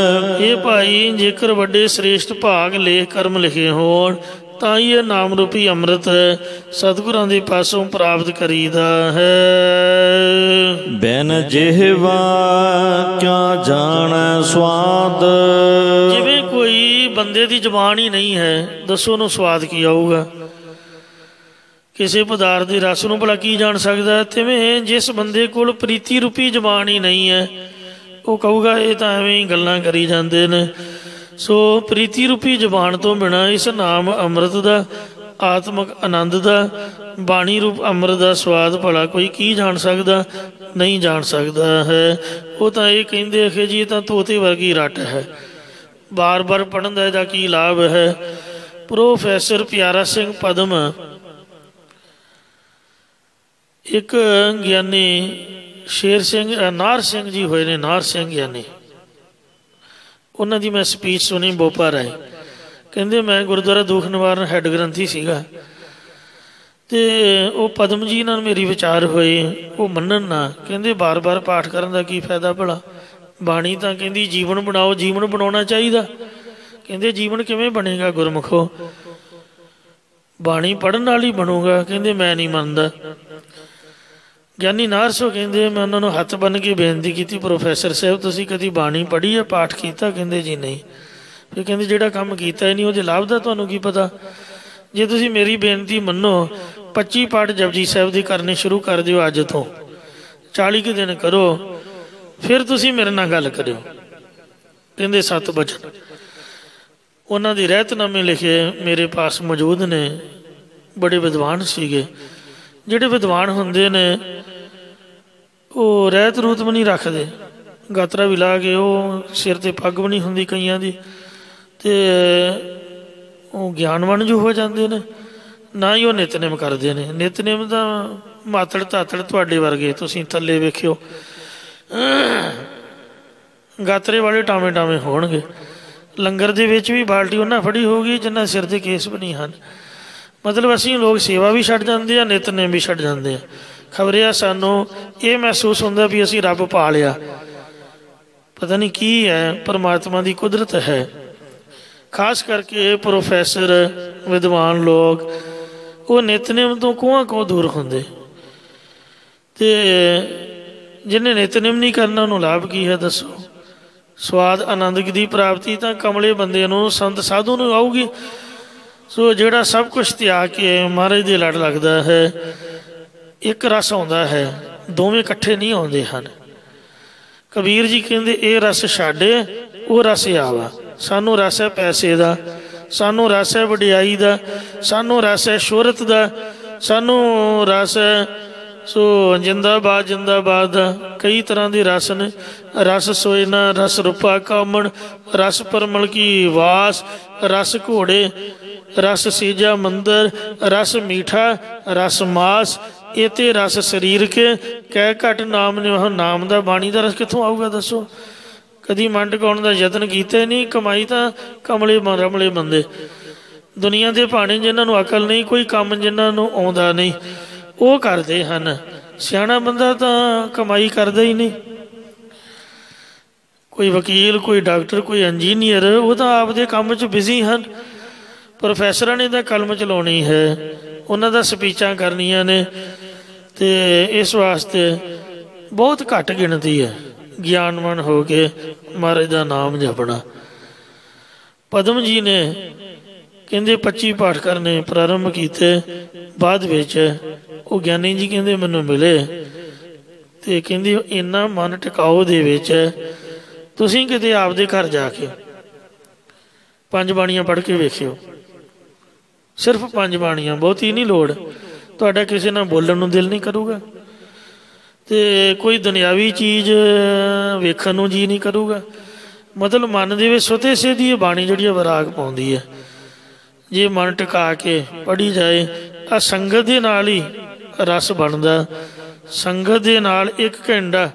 ਇਹ ਭਾਈ ਜੇਕਰ ਵੱਡੇ ਸ੍ਰੇਸ਼ਟ ਭਾਗ ਲੇਖ ਕਰਮ ਲਿਖੇ ਹੋਣ ਤਾਂ ਹੀ ਇਹ ਨਾਮ ਰੂਪੀ ਅੰਮ੍ਰਿਤ ਸਤਿਗੁਰਾਂ ਦੇ ਪਾਸੋਂ ਪ੍ਰਾਪਤ ਕਰੀਦਾ ਹੈ। ਬਿਨ ਜਿਹਵਾ ਕਿਆ ਜਾਣੈ ਸਵਾਦ। ਜਿਵੇਂ ਕੋਈ ਬੰਦੇ ਦੀ ਜ਼ੁਬਾਨ ਹੀ ਨਹੀਂ ਹੈ, ਦੱਸੋ ਉਹਨੂੰ ਸਵਾਦ ਕੀ ਆਊਗਾ? ਕਿਸੇ ਪਦਾਰਥ ਦੇ ਰਸ ਨੂੰ ਭਲਾ ਕੀ ਜਾਣ ਸਕਦਾ? ਤਿਵੇਂ ਜਿਸ ਬੰਦੇ ਕੋਲ ਪ੍ਰੀਤੀ ਰੂਪੀ ਜ਼ੁਬਾਨ ਹੀ ਨਹੀਂ ਹੈ, ਉਹ ਕਹੂਗਾ ਇਹ ਤਾਂ ਐਵੇਂ ਹੀ ਗੱਲਾਂ ਕਰੀ ਜਾਂਦੇ ਨੇ। ਸੋ ਪ੍ਰੀਤੀ ਰੂਪੀ ਜ਼ੁਬਾਨ ਤੋਂ ਬਿਨਾਂ ਇਸ ਨਾਮ ਅੰਮ੍ਰਿਤ ਦਾ, ਆਤਮਕ ਆਨੰਦ ਦਾ, ਬਾਣੀ ਰੂਪ ਅੰਮ੍ਰਿਤ ਦਾ ਸਵਾਦ ਭਲਾ ਕੋਈ ਕੀ ਜਾਣ ਸਕਦਾ? ਨਹੀਂ ਜਾਣ ਸਕਦਾ ਹੈ। ਉਹ ਤਾਂ ਇਹ ਕਹਿੰਦੇ ਕਿ ਜੀ ਇਹ ਤਾਂ ਤੋਤੇ ਵਰਗੀ ਰੱਟ ਹੈ, ਬਾਰ ਬਾਰ ਪੜ੍ਹਨ ਦਾ ਇਹਦਾ ਕੀ ਲਾਭ ਹੈ? ਪ੍ਰੋਫੈਸਰ ਪਿਆਰਾ ਸਿੰਘ ਪਦਮ ਇੱਕ ਗਿਆਨੀ ਸ਼ੇਰ ਸਿੰਘ ਨਾਰ ਸਿੰਘ ਜੀ ਹੋਏ ਨੇ, ਨਾਰ ਸਿੰਘ ਗਿਆਨੀ, ਉਹਨਾਂ ਦੀ ਮੈਂ ਸਪੀਚ ਸੁਣੀ ਬੋਪਾ ਰਾਏ। ਕਹਿੰਦੇ ਮੈਂ ਗੁਰਦੁਆਰਾ ਦੁੱਖ ਨਿਵਾਰਨ ਹੈੱਡ ਗ੍ਰੰਥੀ ਸੀਗਾ, ਅਤੇ ਉਹ ਪਦਮ ਜੀ ਨਾਲ ਮੇਰੀ ਵਿਚਾਰ ਹੋਏ, ਉਹ ਮੰਨਣ ਨਾ। ਕਹਿੰਦੇ ਬਾਰ ਬਾਰ ਪਾਠ ਕਰਨ ਦਾ ਕੀ ਫਾਇਦਾ ਭਲਾ? ਬਾਣੀ ਤਾਂ ਕਹਿੰਦੀ ਜੀਵਨ ਬਣਾਓ, ਜੀਵਨ ਬਣਾਉਣਾ ਚਾਹੀਦਾ। ਕਹਿੰਦੇ ਜੀਵਨ ਕਿਵੇਂ ਬਣੇਗਾ ਗੁਰਮੁਖੋ? ਬਾਣੀ ਪੜ੍ਹਨ ਨਾਲ ਹੀ ਬਣੂਗਾ। ਕਹਿੰਦੇ ਮੈਂ ਨਹੀਂ ਮੰਨਦਾ। ਗਿਆਨੀ ਨਾਰ ਸੋ ਕਹਿੰਦੇ ਮੈਂ ਉਹਨਾਂ ਨੂੰ ਹੱਥ ਬੰਨ੍ਹ ਕੇ ਬੇਨਤੀ ਕੀਤੀ, ਪ੍ਰੋਫੈਸਰ ਸਾਹਿਬ ਤੁਸੀਂ ਕਦੀ ਬਾਣੀ ਪੜ੍ਹੀ ਹੈ, ਪਾਠ ਕੀਤਾ? ਕਹਿੰਦੇ ਜੀ ਨਹੀਂ। ਫਿਰ ਕਹਿੰਦੇ ਜਿਹੜਾ ਕੰਮ ਕੀਤਾ ਹੀ ਨਹੀਂ ਉਹਦੇ ਲਾਭ ਦਾ ਤੁਹਾਨੂੰ ਕੀ ਪਤਾ? ਜੇ ਤੁਸੀਂ ਮੇਰੀ ਬੇਨਤੀ ਮੰਨੋ, 25 ਪਾਠ ਜਪਜੀ ਸਾਹਿਬ ਦੇ ਕਰਨੇ ਸ਼ੁਰੂ ਕਰ ਦਿਓ ਅੱਜ ਤੋਂ, 40 ਕੁ ਦਿਨ ਕਰੋ, ਫਿਰ ਤੁਸੀਂ ਮੇਰੇ ਨਾਲ ਗੱਲ ਕਰਿਓ। ਕਹਿੰਦੇ 7 ਬਚਨ ਉਹਨਾਂ ਦੇ ਰਹਿਤਨਾਮੇ ਲਿਖੇ ਮੇਰੇ ਪਾਸ ਮੌਜੂਦ ਨੇ। ਬੜੇ ਵਿਦਵਾਨ ਸੀਗੇ। ਜਿਹੜੇ ਵਿਦਵਾਨ ਹੁੰਦੇ ਨੇ ਉਹ ਰਹਿਤ ਰੂਤ ਵੀ ਨਹੀਂ ਰੱਖਦੇ, ਗਾਤਰਾ ਵੀ ਲਾ ਕੇ, ਉਹ ਸਿਰ 'ਤੇ ਪੱਗ ਵੀ ਨਹੀਂ ਹੁੰਦੀ ਕਈਆਂ ਦੀ, ਅਤੇ ਉਹ ਗਿਆਨਵਾਨ ਜੋ ਹੋ ਜਾਂਦੇ ਨੇ। ਨਾ ਹੀ ਉਹ ਨਿਤਨੇਮ ਕਰਦੇ ਨੇ। ਨਿਤਨੇਮ ਦਾ ਮਾਤੜ ਧਾਤੜ ਤੁਹਾਡੇ ਵਰਗੇ, ਤੁਸੀਂ ਥੱਲੇ ਵੇਖਿਓ ਗਾਤਰੇ ਵਾਲੇ ਟਾਵੇਂ ਟਾਵੇਂ ਹੋਣਗੇ। ਲੰਗਰ ਦੇ ਵਿੱਚ ਵੀ ਬਾਲਟੀ ਉਹਨਾਂ ਫੜੀ ਹੋਊਗੀ ਜਿਨ੍ਹਾਂ ਸਿਰ 'ਤੇ ਕੇਸ ਵੀ ਨਹੀਂ ਹਨ। ਮਤਲਬ ਅਸੀਂ ਲੋਕ ਸੇਵਾ ਵੀ ਛੱਡ ਜਾਂਦੇ ਆ, ਨਿਤਨੇਮ ਵੀ ਛੱਡ ਜਾਂਦੇ ਆ। ਖਬਰੇ ਆ ਸਾਨੂੰ ਇਹ ਮਹਿਸੂਸ ਹੁੰਦਾ ਵੀ ਅਸੀਂ ਰੱਬ ਪਾ ਲਿਆ। ਪਤਾ ਨਹੀਂ ਕੀ ਹੈ, ਪਰਮਾਤਮਾ ਦੀ ਕੁਦਰਤ ਹੈ। ਖਾਸ ਕਰਕੇ ਪ੍ਰੋਫੈਸਰ ਵਿਦਵਾਨ ਲੋਕ ਉਹ ਨਿਤਨੇਮ ਤੋਂ ਕੋਹਾਂ ਕੋਹ ਦੂਰ ਹੁੰਦੇ, ਅਤੇ ਜਿਹਨੇ ਨਿਤਨੇਮ ਨਹੀਂ ਕਰਨਾ ਉਹਨੂੰ ਲਾਭ ਕੀ ਹੈ ਦੱਸੋ? ਸਵਾਦ ਆਨੰਦ ਦੀ ਪ੍ਰਾਪਤੀ ਤਾਂ ਕਮਲੇ ਬੰਦੇ ਨੂੰ, ਸੰਤ ਸਾਧੂ ਨੂੰ ਆਊਗੀ। ਸੋ ਜਿਹੜਾ ਸਭ ਕੁਛ ਤਿਆਗ ਕੇ ਮਹਾਰਾਜ ਦੇ ਲੜ ਲੱਗਦਾ ਹੈ, ਇੱਕ ਰਸ ਆਉਂਦਾ ਹੈ, ਦੋਵੇਂ ਇਕੱਠੇ ਨਹੀਂ ਆਉਂਦੇ ਹਨ। ਕਬੀਰ ਜੀ ਕਹਿੰਦੇ ਇਹ ਰਸ ਛੱਡੇ ਉਹ ਰਸ ਆਵਾ। ਸਾਨੂੰ ਰਸ ਹੈ ਪੈਸੇ ਦਾ, ਸਾਨੂੰ ਰਸ ਹੈ ਵਡਿਆਈ ਦਾ, ਸਾਨੂੰ ਰਸ ਹੈ ਸ਼ੋਹਰਤ ਦਾ, ਸਾਨੂੰ ਰਸ ਹੈ ਸੋ ਜਿੰਦਾਬਾਦ ਜਿੰਦਾਬਾਦ ਦਾ। ਕਈ ਤਰ੍ਹਾਂ ਦੇ ਰਸ ਨੇ। ਰਸ ਸੋਇਨਾ, ਰਸ ਰੂਪਾ ਕਾਮਣ, ਰਸ ਪਰਮਲ ਕੀ ਵਾਸ, ਰਸ ਘੋੜੇ, ਰਸ ਸੀਜਾ ਮੰਦਰ, ਰਸ ਮੀਠਾ, ਰਸ ਮਾਸ, ਇਹ ਤੇ ਰਸ ਸਰੀਰ ਕੇ ਕਹਿ ਘਟ ਨਾਮ ਨੇ। ਉਹ ਨਾਮ ਦਾ, ਬਾਣੀ ਦਾ ਰਸ ਕਿੱਥੋਂ ਆਊਗਾ ਦੱਸੋ? ਕਦੀ ਮਨ ਟਿਕਾਉਣ ਦਾ ਯਤਨ ਕੀਤਾ ਨਹੀਂ। ਕਮਾਈ ਤਾਂ ਕਮਲੇ ਰਮਲੇ ਬੰਦੇ, ਦੁਨੀਆ ਦੇ ਭਾਣੇ ਜਿਹਨਾਂ ਨੂੰ ਅਕਲ ਨਹੀਂ, ਕੋਈ ਕੰਮ ਜਿਹਨਾਂ ਨੂੰ ਆਉਂਦਾ ਨਹੀਂ, ਉਹ ਕਰਦੇ ਹਨ। ਸਿਆਣਾ ਬੰਦਾ ਤਾਂ ਕਮਾਈ ਕਰਦਾ ਹੀ ਨਹੀਂ। ਕੋਈ ਵਕੀਲ, ਕੋਈ ਡਾਕਟਰ, ਕੋਈ ਇੰਜੀਨੀਅਰ, ਉਹ ਤਾਂ ਆਪਦੇ ਕੰਮ 'ਚ ਬਿਜ਼ੀ ਹਨ। ਪ੍ਰੋਫੈਸਰਾਂ ਨੇ ਤਾਂ ਕਲਮ ਚਲਾਉਣੀ ਹੈ, ਉਹਨਾਂ ਦਾ ਸਪੀਚਾਂ ਕਰਨੀਆਂ ਨੇ, ਅਤੇ ਇਸ ਵਾਸਤੇ ਬਹੁਤ ਘੱਟ ਗਿਣਤੀ ਹੈ ਗਿਆਨਵਾਨ ਹੋ ਕੇ ਮਹਾਰਾਜ ਦਾ ਨਾਮ ਜਪਣਾ। ਪਦਮ ਜੀ ਨੇ ਕਹਿੰਦੇ 25 ਪਾਠ ਕਰਨੇ ਪ੍ਰਾਰੰਭ ਕੀਤੇ। ਬਾਅਦ ਵਿੱਚ ਉਹ ਗਿਆਨੀ ਜੀ ਕਹਿੰਦੇ ਮੈਨੂੰ ਮਿਲੇ ਅਤੇ ਕਹਿੰਦੇ ਇੰਨਾ ਮਨ ਟਿਕਾਓ ਦੇ ਵਿੱਚ ਤੁਸੀਂ ਕਿਤੇ ਆਪਦੇ ਘਰ ਜਾ ਕੇ 5 ਬਾਣੀਆਂ ਪੜ੍ਹ ਕੇ ਵੇਖਿਓ। ਸਿਰਫ 5 ਬਾਣੀਆਂ, ਬਹੁਤੀ ਨਹੀਂ ਲੋੜ। ਤੁਹਾਡਾ ਕਿਸੇ ਨਾਲ ਬੋਲਣ ਨੂੰ ਦਿਲ ਨਹੀਂ ਕਰੂਗਾ, ਅਤੇ ਕੋਈ ਦੁਨਿਆਵੀ ਚੀਜ਼ ਵੇਖਣ ਨੂੰ ਜੀਅ ਨਹੀਂ ਕਰੂਗਾ। ਮਤਲਬ ਮਨ ਦੇ ਵਿੱਚ ਸੁਤੇ ਸੇ ਦੀ ਇਹ ਬਾਣੀ ਜਿਹੜੀ ਆ ਵਿਰਾਗ ਪਾਉਂਦੀ ਹੈ। ਜੇ ਮਨ ਟਿਕਾ ਕੇ ਪੜ੍ਹੀ ਜਾਏ, ਆ ਸੰਗਤ ਦੇ ਨਾਲ ਹੀ ਰਸ ਬਣਦਾ। ਸੰਗਤ ਦੇ ਨਾਲ 1 ਘੰਟਾ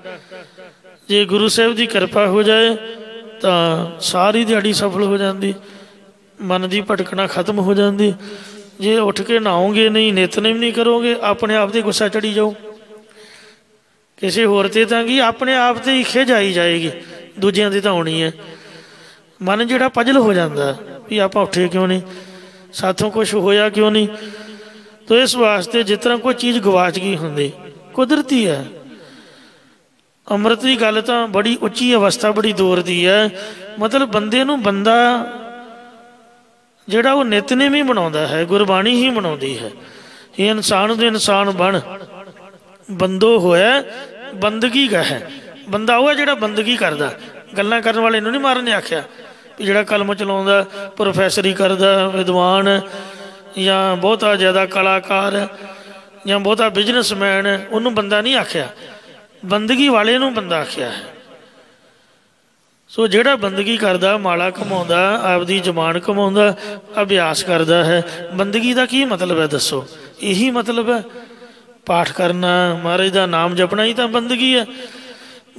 ਜੇ ਗੁਰੂ ਸਾਹਿਬ ਦੀ ਕਿਰਪਾ ਹੋ ਜਾਏ ਤਾਂ ਸਾਰੀ ਦਿਹਾੜੀ ਸਫਲ ਹੋ ਜਾਂਦੀ। ਮਨ ਦੀ ਭਟਕਣਾ ਖਤਮ ਹੋ ਜਾਂਦੀ। ਜੇ ਉੱਠ ਕੇ ਨਹਾਓਗੇ ਨਹੀਂ, ਨਿਤਨੇਮ ਨਹੀਂ ਕਰੋਗੇ, ਆਪਣੇ ਆਪ 'ਤੇ ਗੁੱਸਾ ਚੜੀ ਜਾਓ। ਕਿਸੇ ਹੋਰ 'ਤੇ ਤਾਂ ਕੀ, ਆਪਣੇ ਆਪ 'ਤੇ ਹੀ ਖਿਝ ਆਈ ਜਾਏਗੀ, ਦੂਜਿਆਂ 'ਤੇ ਤਾਂ ਆਉਣੀ ਹੈ। ਮਨ ਜਿਹੜਾ ਪਜਲ ਹੋ ਜਾਂਦਾ ਵੀ ਆਪਾਂ ਉੱਠੇ ਕਿਉਂ ਨਹੀਂ। साथों कुछ होया क्यों नहीं। तो इस वास्ते जिस तरह कोई चीज़ गवाच गई होंदी, कुदरती है। अमृत की गल तो बड़ी उच्ची अवस्था बड़ी दूर की है। मतलब बंदे नूं बंदा जिहड़ा वो नितनेम ही बनाउंदा है, गुरबाणी ही बनाउंदी है। ये इंसान तो इंसान बन बंदो होया बंदगी गह। बंदा वो है जिहड़ा बंदगी करदा। गल्लां करन वाले नूं नहीं मारन ने आख्या भी जिहड़ा कलम चलाउंदा, प्रोफैसरी करदा, विद्वान या बहुता ज़्यादा कलाकार या बहुता बिजनेसमैन, उन्होंने बंदा नहीं आख्या, बंदगी वाले नूं बंदा आख्या है। सो जिहड़ा बंदगी करदा, माला कमाउंदा, आपदी जबान कमाउंदा, अभ्यास करदा है, बंदगी का की मतलब है दसो? यही मतलब है पाठ करना, महाराज का नाम जपना ही तो बंदगी है।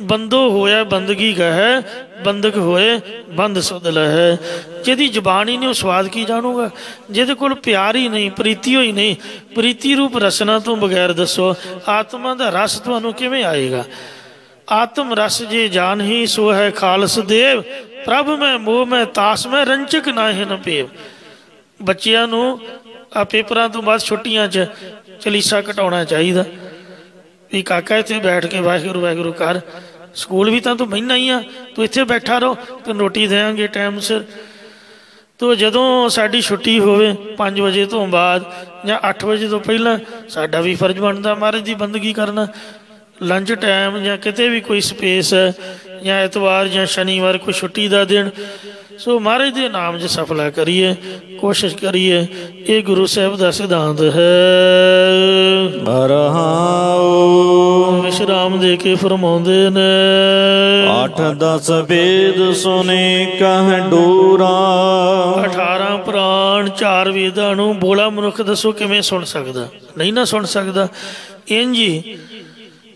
बंदो होया बंदगी गह, बंदक होए बंद सुध लह। जिहदी जबान ही नहीं, स्वाद की जानूगा? जिहदे कोल प्यार ही नहीं, प्रीति ही नहीं, प्रीति रूप रसना तो बगैर दसो आत्मा का रस तुहानूं किवें आएगा? आत्म रस जे जान ही सो है खालस देव, प्रभ मैं मोह मैं तास मैं रंचक नाहि न पेव। बच्चियां नूं आ पेपरां तो बाद छुट्टियां च चलीसा घटाउणा चाहिदा भी काका इत्थे बैठ के वाहिगुरू वाहिगुरू कर। स्कूल भी तो तू बहना ही आ, तू इत्थे बैठा रहो, तो रोटी देंगे टाइम सिर। तो जदों साडी छुट्टी होवे 5 बजे तो बाद या 8 बजे तो पहला, साडा भी फर्ज बनता महाराज की बंदगी करना। लंच टाइम या किते भी कोई स्पेस है, या एतवार या शनिवार कोई छुट्टी का दिन, सो महाराज के नाम च सफला करिए, कोशिश करिए। ये गुरु साहब का सिद्धांत है। विश्राम दे के फरमाउंदे ने 8-10 वेद सुने कह डोरा। 18 प्राण 4 वेदां नूं बोला मनुख दसो किवें सुन सकदा? नहीं ना सुन सकदा। इंज ही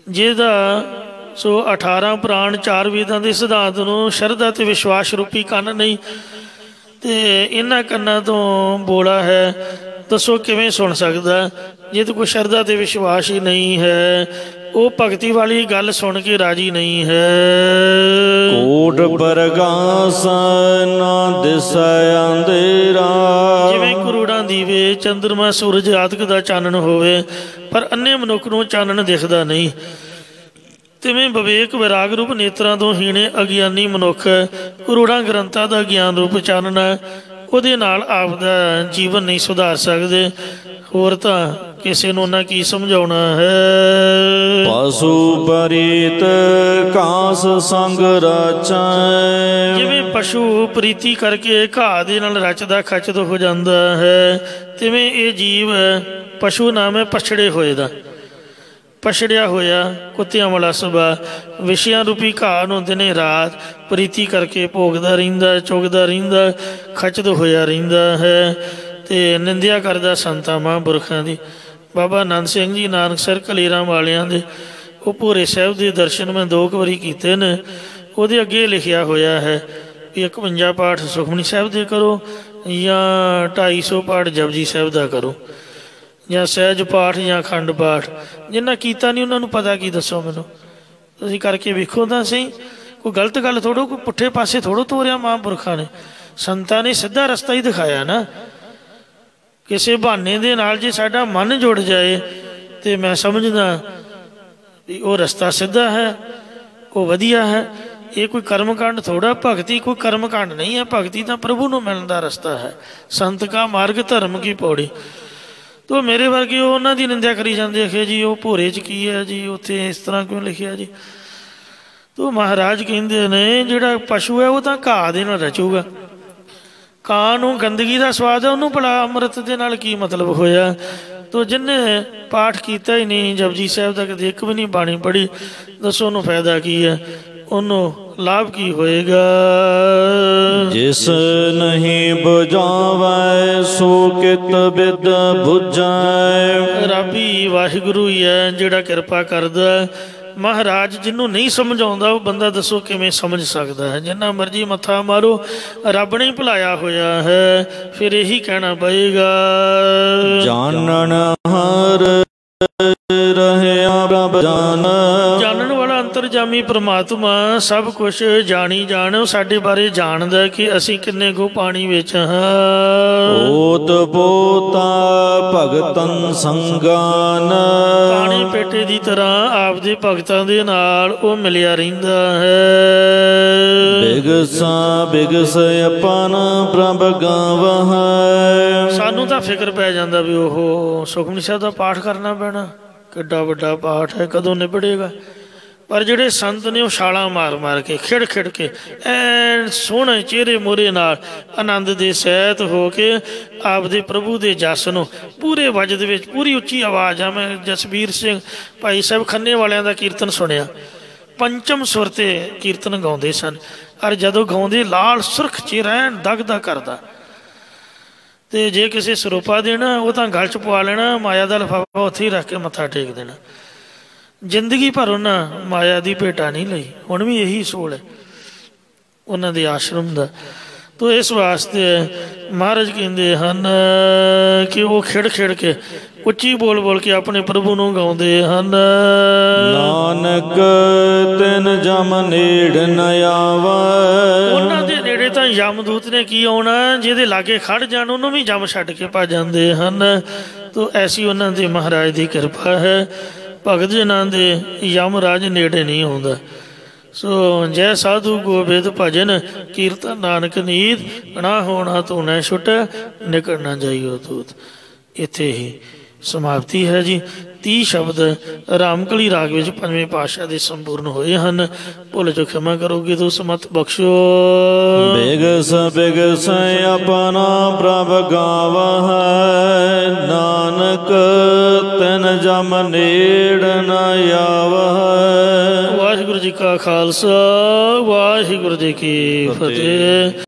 जिहदा सो 18 प्राण 4 वेदां के सिद्धांत नूं शरधा ते विश्वास रूपी कन्न नहीं, ते इन्हां कन्नां तो बोला है, दसो किवें सुन सकदा? जे तो कोई शरधा ते विश्वास ही नहीं है, वो भगती वाली गल सुन के राजी नहीं है। कोट प्रकाश ना दिसै अंधेरा। जिवें करोड़ां दीवे चंद्रमा सूरज आदि का चानन होवे, पर अन्य मनुख नूं चानन दिखदा नहीं। तिवें विवेक विराग रूप नेत्रां तो हीणे अगियानी मनुख करोड़ां ग्रंथां का ज्ञान रूप चानन ਉਹਦੇ ਨਾਲ ਆਪਦਾ ਜੀਵਨ नहीं सुधार सकते। होर तां किसी नूं ना की समझाउणा है। पशु परीत घास संग रचै। जिवें पशु प्रीति करके घाह दे नाल रचदा खचद हो जाता है, तिवें ये जीव पशु नाम है पछड़े होए दा, पछड़िया होया कुत्तियां वाला सुभाਅ। विषयां रूपी घाह नूं दिने रात प्रीति करके भोगदा रहिंदा, चुगदा रहिंदा, खचद होया रहिंदा है, ते निंदिया करदा संतां महापुरखां दी। बाबा आनंद सिंह जी नानकसर कलेरां वालियां दे वो भोरे साहिब के दर्शन मैं 2 वारी कीते ने। ਉਹਦੇ ਅੱਗੇ ਲਿਖਿਆ ਹੋਇਆ ਹੈ ਵੀ 51 ਪਾਠ ਸੁਖਮਨੀ ਸਾਹਿਬ ਦੇ ਕਰੋ, ਜਾਂ 250 ਪਾਠ ਜਪਜੀ ਸਾਹਿਬ ਦਾ ਕਰੋ, ਜਾਂ ਸਹਿਜ ਪਾਠ ਜਾਂ ਅਖੰਡ ਪਾਠ। ਜਿਨ੍ਹਾਂ ਕੀਤਾ ਨਹੀਂ ਉਹਨਾਂ ਨੂੰ ਪਤਾ ਕੀ, ਦੱਸੋ ਮੈਨੂੰ। ਤੁਸੀਂ ਕਰਕੇ ਵੇਖੋ ਤਾਂ ਸਹੀ। ਕੋਈ ਗਲਤ ਗੱਲ ਥੋੜੋ, ਕੋਈ ਪੁੱਠੇ ਪਾਸੇ ਥੋੜੋ ਤੋਰਿਆ ਮਹਾਂਪੁਰਖਾਂ ਨੇ। ਸੰਤਾਂ ਨੇ ਸਿੱਧਾ ਰਸਤਾ ਹੀ ਦਿਖਾਇਆ ਨਾ। ਕਿਸੇ ਬਹਾਨੇ ਦੇ ਨਾਲ ਜੇ ਸਾਡਾ ਮਨ ਜੁੜ ਜਾਏ ਤਾਂ ਮੈਂ ਸਮਝਦਾ ਵੀ ਉਹ ਰਸਤਾ ਸਿੱਧਾ ਹੈ, ਉਹ ਵਧੀਆ ਹੈ। ਇਹ ਕੋਈ ਕਰਮਕਾਂਡ ਥੋੜਾ, ਭਗਤੀ ਕੋਈ ਕਰਮਕਾਂਡ ਨਹੀਂ ਹੈ। ਭਗਤੀ ਤਾਂ ਪ੍ਰਭੂ ਨੂੰ ਮਿਲਣ ਦਾ ਰਸਤਾ ਹੈ। ਸੰਤ ਕਾ ਮਾਰਗ ਧਰਮ ਕੀ ਪੌੜੀ। ਤੋ ਮੇਰੇ ਵਰਗੇ ਉਹਨਾਂ ਦੀ ਨਿੰਦਿਆ ਕਰੀ ਜਾਂਦੇ ਆਖੇ ਜੀ ਉਹ ਭੋਰੇ 'ਚ ਕੀ ਹੈ ਜੀ, ਉੱਥੇ ਇਸ ਤਰ੍ਹਾਂ ਕਿਉਂ ਲਿਖਿਆ ਜੀ। ਤੋ ਮਹਾਰਾਜ ਕਹਿੰਦੇ ਨੇ ਜਿਹੜਾ ਪਸ਼ੂ ਹੈ ਉਹ ਤਾਂ ਘਾਹ ਦੇ ਨਾਲ ਰਚੂਗਾ। ਕਾਂ ਨੂੰ ਗੰਦਗੀ ਦਾ ਸਵਾਦ ਹੈ, ਉਹਨੂੰ ਭਲਾ ਅੰਮ੍ਰਿਤ ਦੇ ਨਾਲ ਕੀ ਮਤਲਬ ਹੋਇਆ। ਤੋ ਜਿਹਨੇ ਪਾਠ ਕੀਤਾ ਹੀ ਨਹੀਂ, ਜਪਜੀ ਸਾਹਿਬ ਦਾ ਕਦੇ ਇੱਕ ਵੀ ਨਹੀਂ ਬਾਣੀ ਪੜ੍ਹੀ, ਦੱਸੋ ਉਹਨੂੰ ਫਾਇਦਾ ਕੀ ਹੈ, ਉਹਨੂੰ ਲਾਭ ਕੀ ਹੋਏਗਾ। ਜਿਸ ਨਹੀਂ ਬੁਝਾਵੈ ਸੋ ਕਿਤ ਬਿਦ ਬੁਝੈ। ਰੱਬੀ ਵਾਹਿਗੁਰੂ ਹੀ ਹੈ ਜਿਹੜਾ ਕਿਰਪਾ ਕਰਦਾ। ਮਹਾਰਾਜ ਜਿਹਨੂੰ ਨਹੀਂ ਸਮਝਾਉਂਦਾ ਉਹ ਬੰਦਾ ਦੱਸੋ ਕਿਵੇਂ ਸਮਝ ਸਕਦਾ ਹੈ। ਜਿੰਨਾ ਮਰਜ਼ੀ ਮੱਥਾ ਮਾਰੋ, ਰੱਬ ਨੇ ਭੁਲਾਇਆ ਹੋਇਆ ਹੈ, ਫਿਰ ਇਹੀ ਕਹਿਣਾ ਪਏਗਾ। ਜਾਣਨ ਹਰ ਰਹਿਆ ਪ੍ਰਭ ਜਾਨੈ। ਜਾਣਨ ਵਾਲਾ ਅੰਤਰਜਾਮੀ ਪ੍ਰਮਾਤਮਾ ਸਭ ਕੁਝ ਜਾਣੀ ਜਾਣ, ਉਹ ਸਾਡੇ ਬਾਰੇ ਜਾਣਦਾ ਕਿ ਅਸੀਂ ਕਿੰਨੇ ਕੁ ਪਾਣੀ ਵਿੱਚ ਹਾਂ। ਓਤ ਪੋਤਾ ਭਗਤਨ ਸੰਗਾਨ, ਪਾਣੀ ਪੇਟੇ ਦੀ ਤਰ੍ਹਾਂ ਆਪਦੇ ਭਗਤਾਂ ਦੇ ਨਾਲ ਉਹ ਮਿਲਿਆ ਰਹਿੰਦਾ ਹੈ। ਬਿਗਸਾ ਬਿਗਸ ਆਪਨ ਪ੍ਰਭ ਗਾਵਹਿ, ਸਾਨੂੰ ਤਾਂ ਫਿਕਰ ਪੈ ਜਾਂਦਾ ਵੀ ਉਹ ਸੁਖਮਨੀ ਸਾਹਿਬ ਦਾ ਪਾਠ ਕਰਨਾ ਪੈਣਾ, ਕਿੱਡਾ ਵੱਡਾ ਪਾਠ ਹੈ, ਕਦੋਂ ਨਿਬੜੇਗਾ। ਪਰ ਜਿਹੜੇ ਸੰਤ ਨੇ ਉਹ ਛਾਲਾਂ ਮਾਰ ਮਾਰ ਕੇ ਖਿੜ ਖਿੜ ਕੇ ਐਨ ਸੋਹਣੇ ਚਿਹਰੇ ਮੋਹਰੇ ਨਾਲ ਆਨੰਦ ਦੇ ਸਹਿਤ ਹੋ ਕੇ ਆਪਦੇ ਪ੍ਰਭੂ ਦੇ ਜਸ ਨੂੰ ਪੂਰੇ ਵਜਦ ਵਿੱਚ ਪੂਰੀ ਉੱਚੀ ਆਵਾਜ਼ ਆ। ਮੈਂ ਜਸਬੀਰ ਸਿੰਘ ਭਾਈ ਸਾਹਿਬ ਖੰਨੇ ਵਾਲਿਆਂ ਦਾ ਕੀਰਤਨ ਸੁਣਿਆ, ਪੰਚਮ ਸੁਰ 'ਤੇ ਕੀਰਤਨ ਗਾਉਂਦੇ ਸਨ, ਔਰ ਜਦੋਂ ਗਾਉਂਦੇ ਲਾਲ ਸੁਰਖ ਚਿਹਰਾ ਐਨ ਦਗਦਾ ਕਰਦਾ। ਅਤੇ ਜੇ ਕਿਸੇ ਸਰੂਪਾ ਦੇਣਾ ਉਹ ਤਾਂ ਗਲ 'ਚ ਪਵਾ ਲੈਣਾ, ਮਾਇਆ ਦਾ ਲਿਫਾਫਾ ਉੱਥੇ ਹੀ ਰੱਖ ਕੇ ਮੱਥਾ ਟੇਕ ਦੇਣਾ। ਜ਼ਿੰਦਗੀ ਭਰ ਉਹਨਾਂ ਮਾਇਆ ਦੀ ਭੇਟਾ ਨਹੀਂ ਲਈ। ਹੁਣ ਵੀ ਇਹੀ ਸੋਲ ਹੈ ਉਹਨਾਂ ਦੇ ਆਸ਼ਰਮ ਦਾ। ਤੋ ਇਸ ਵਾਸਤੇ ਮਹਾਰਾਜ ਕਹਿੰਦੇ ਹਨ ਕਿ ਉਹ ਖਿੜ ਖਿੜ ਕੇ ਉੱਚੀ ਬੋਲ ਬੋਲ ਕੇ ਆਪਣੇ ਪ੍ਰਭੂ ਨੂੰ ਗਾਉਂਦੇ ਹਨ। ਨਾਨਕ ਤਿਨ ਜਮ ਨੇੜ ਨ ਆਵੈ, ਉਹਨਾਂ ਦੇ ਨੇੜੇ ਤਾਂ ਯਮਦੂਤ ਨੇ ਕੀ ਆਉਣਾ, ਜਿਹਦੇ ਲਾਗੇ ਖੜ ਜਾਣ ਉਹਨੂੰ ਵੀ ਜਮ ਛੱਡ ਕੇ ਭੱਜ ਜਾਂਦੇ ਹਨ। ਤੋ ਐਸੀ ਉਹਨਾਂ ਦੀ ਮਹਾਰਾਜ ਦੀ ਕਿਰਪਾ ਹੈ। ਭਗਤ ਜਨਾਂ ਦੇ ਯਮਰਾਜ ਨੇੜੇ ਨਹੀਂ ਆਉਂਦਾ। ਸੋ ਜੈ ਸਾਧੂ ਗੋਬਿੰਦ ਭਜਨ ਕੀਰਤਨ ਨਾਨਕ ਨੀਤ, ਨਾ ਹੋਣਾ ਤੂੰ ਨਾ ਛੁੱਟ ਨਿਕਲ ਨਾ ਜਾਈਓ ਤੂਤ। ਇੱਥੇ ਹੀ ਸਮਾਪਤੀ ਹੈ ਜੀ। 30 ਸ਼ਬਦ ਰਾਮਕਲੀ ਰਾਗ ਵਿੱਚ ਪੰਜਵੇਂ ਪਾਤਸ਼ਾਹ ਦੇ ਸੰਪੂਰਨ ਹੋਏ ਹਨ। ਭੁੱਲ ਜੋ ਖਿਮਾ ਕਰੋਗੇ ਤੂੰ ਸਮਤ ਬਖਸ਼ੋ। ਬਿਗਸ ਬਿਗਸ ਆਪਨਾ ਪ੍ਰਭ ਗਾਵਹਿ, ਨਾਨਕ ਤਿਨ ਜਮ ਨੇੜ ਨ ਆਵਹਿ। ਵਾਹਿਗੁਰੂ ਜੀ ਕਾ ਖਾਲਸਾ, ਵਾਹਿਗੁਰੂ ਜੀ ਕੀ ਫਤਿਹ।